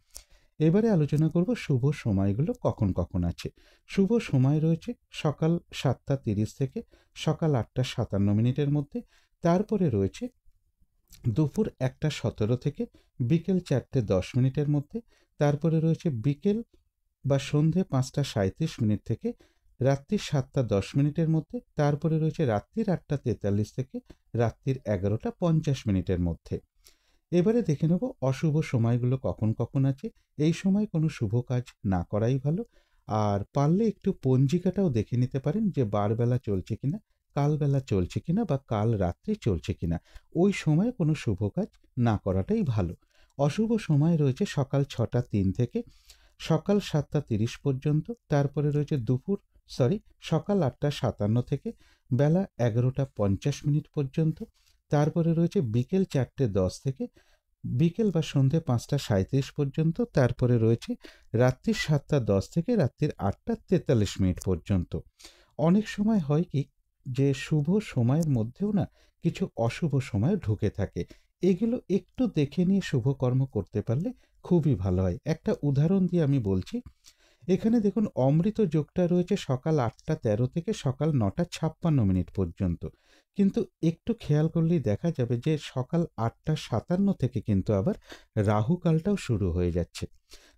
এবারে আলোচনা করব শুভ সময়গুলো কখন কখন আছে। শুভ সময় রয়েছে সকাল 7:30 থেকে সকাল 8:57 মধ্যে। তারপরে রয়েছে দুপুর 1:17 থেকে বিকেল 4:10 মধ্যে। তারপরে রয়েছে বিকেল বা সন্ধে 5:37 থেকে রাত্রির 7:10 মধ্যে। তারপরে রয়েছে রাত্রির 8:43 থেকে রাত্রির 11:50 মধ্যে। এবারে দেখে নেব অশুভ সময়গুলো কখন কখন আছে। এই সময় কোনো শুভ কাজ না করাই ভালো। আর পারলে একটু পঞ্জিকাটাও দেখে নিতে পারেন যে বারবেলা চলছে কিনা, কালবেলা চলছে কিনা বা কাল রাত্রি চলছে কিনা। ওই সময় কোনো শুভ কাজ না করাটাই ভালো। অশুভ সময় রয়েছে সকাল 6:03 থেকে সকাল 7:30 পর্যন্ত। তারপরে রয়েছে সকাল 8:57 থেকে বেলা 11:50 পর্যন্ত। তারপরে রয়েছে বিকেল 4:10 থেকে বিকেল বা সন্ধে 5:37 পর্যন্ত। তারপরে রয়েছে রাত্রির 7:10 থেকে রাত্রির 8:43 পর্যন্ত। অনেক সময় হয় কি যে শুভ সময়ের মধ্যেও না কিছু অশুভ সময় ঢুকে থাকে, এগুলো একটু দেখে নিয়ে শুভকর্ম করতে পারলে খুবই ভালো হয়। একটা উদাহরণ দিয়ে আমি বলছি। এখানে দেখুন অমৃত যোগটা রয়েছে সকাল 8:13 থেকে সকাল 9:56 পর্যন্ত, কিন্তু একটু খেয়াল করলেই দেখা যাবে যে সকাল 8:57 থেকে কিন্তু আবার রাহুকালটাও শুরু হয়ে যাচ্ছে।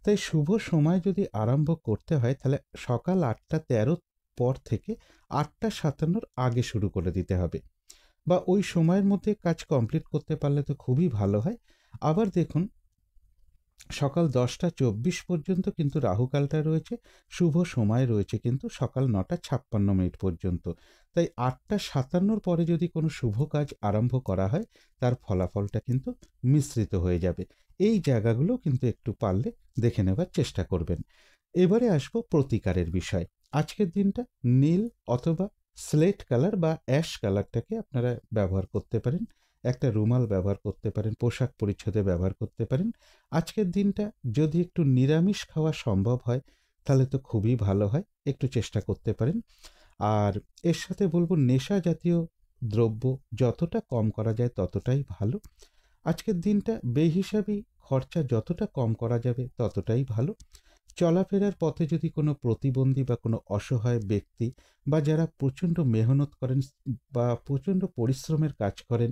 তাই শুভ সময় যদি আরম্ভ করতে হয় তাহলে সকাল 8:13 পর থেকে 8:57 আগে শুরু করে দিতে হবে, বা ওই সময়ের মধ্যে কাজ কমপ্লিট করতে পারলে তো খুবই ভালো হয়। আবার দেখুন সকাল 10:24 পর্যন্ত কিন্তু রাহুকালটা রয়েছে, শুভ সময় রয়েছে কিন্তু সকাল 9:56 পর্যন্ত। তাই 8:57 পরে যদি কোনো শুভ কাজ আরম্ভ করা হয় তার ফলাফলটা কিন্তু মিশ্রিত হয়ে যাবে। এই জায়গাগুলো কিন্তু একটু পারলে দেখে নেবার চেষ্টা করবেন। এবারে আসবো প্রতিকারের বিষয়। আজকের দিনটা নীল অথবা স্লেট কালার বা অ্যাশ কালারটাকে আপনারা ব্যবহার করতে পারেন। একটা রুমাল ব্যবহার করতে পারেন, পোশাক পরিচ্ছদে ব্যবহার করতে পারেন। আজকের দিনটা যদি একটু নিরামিষ খাওয়া সম্ভব হয় তাহলে তো খুবই ভালো হয়, একটু চেষ্টা করতে পারেন। আর এর সাথে বলবো নেশা জাতীয় দ্রব্য যতটা কম করা যায় ততটাই ভালো। আজকের দিনটা বেহিসাবি খরচা যতটা কম করা যাবে ততটাই ভালো। চলাফেরার পথে যদি কোনো প্রতিবন্ধী বা কোনো অসহায় ব্যক্তি বা যারা প্রচণ্ড মেহনত করেন বা প্রচণ্ড পরিশ্রমের কাজ করেন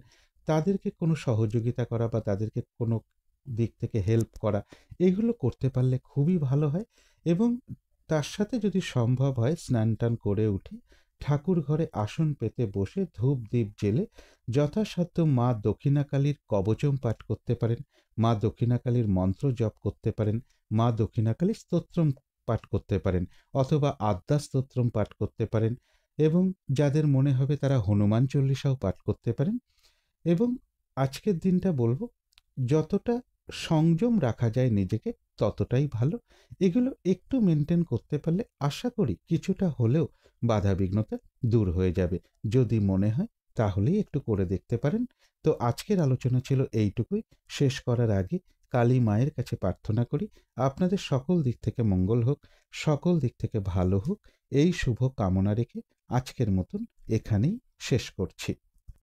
তাদেরকে কোনো সহযোগিতা করা বা তাদেরকে কোনো দিক থেকে হেল্প করা, এগুলো করতে পারলে খুবই ভালো হয়। এবং তার সাথে যদি সম্ভব হয় স্নান টান করে উঠে ঠাকুর ঘরে আসন পেতে বসে ধূপ দ্বীপ জেলে যথাসাধ্য মা দক্ষিণাকালীর কবচম পাঠ করতে পারেন, মা দক্ষিণাকালীর মন্ত্র জপ করতে পারেন, মা দক্ষিণাকালীর স্তোত্রম পাঠ করতে পারেন, অথবা আদ্যা স্তোত্রম পাঠ করতে পারেন, এবং যাদের মনে হবে তারা হনুমান চল্লিশাও পাঠ করতে পারেন। এবং আজকের দিনটা বলবো, যতটা সংযম রাখা যায় নিজেকে ততটাই ভালো। এগুলো একটু মেনটেন করতে পারলে আশা করি কিছুটা হলেও বাধাবিঘ্নতা দূর হয়ে যাবে। যদি মনে হয় তাহলেই একটু করে দেখতে পারেন। তো আজকের আলোচনা ছিল এইটুকুই। শেষ করার আগে কালী মায়ের কাছে প্রার্থনা করি আপনাদের সকল দিক থেকে মঙ্গল হোক, সকল দিক থেকে ভালো হোক, এই শুভ কামনা রেখে আজকের মতন এখানেই শেষ করছি।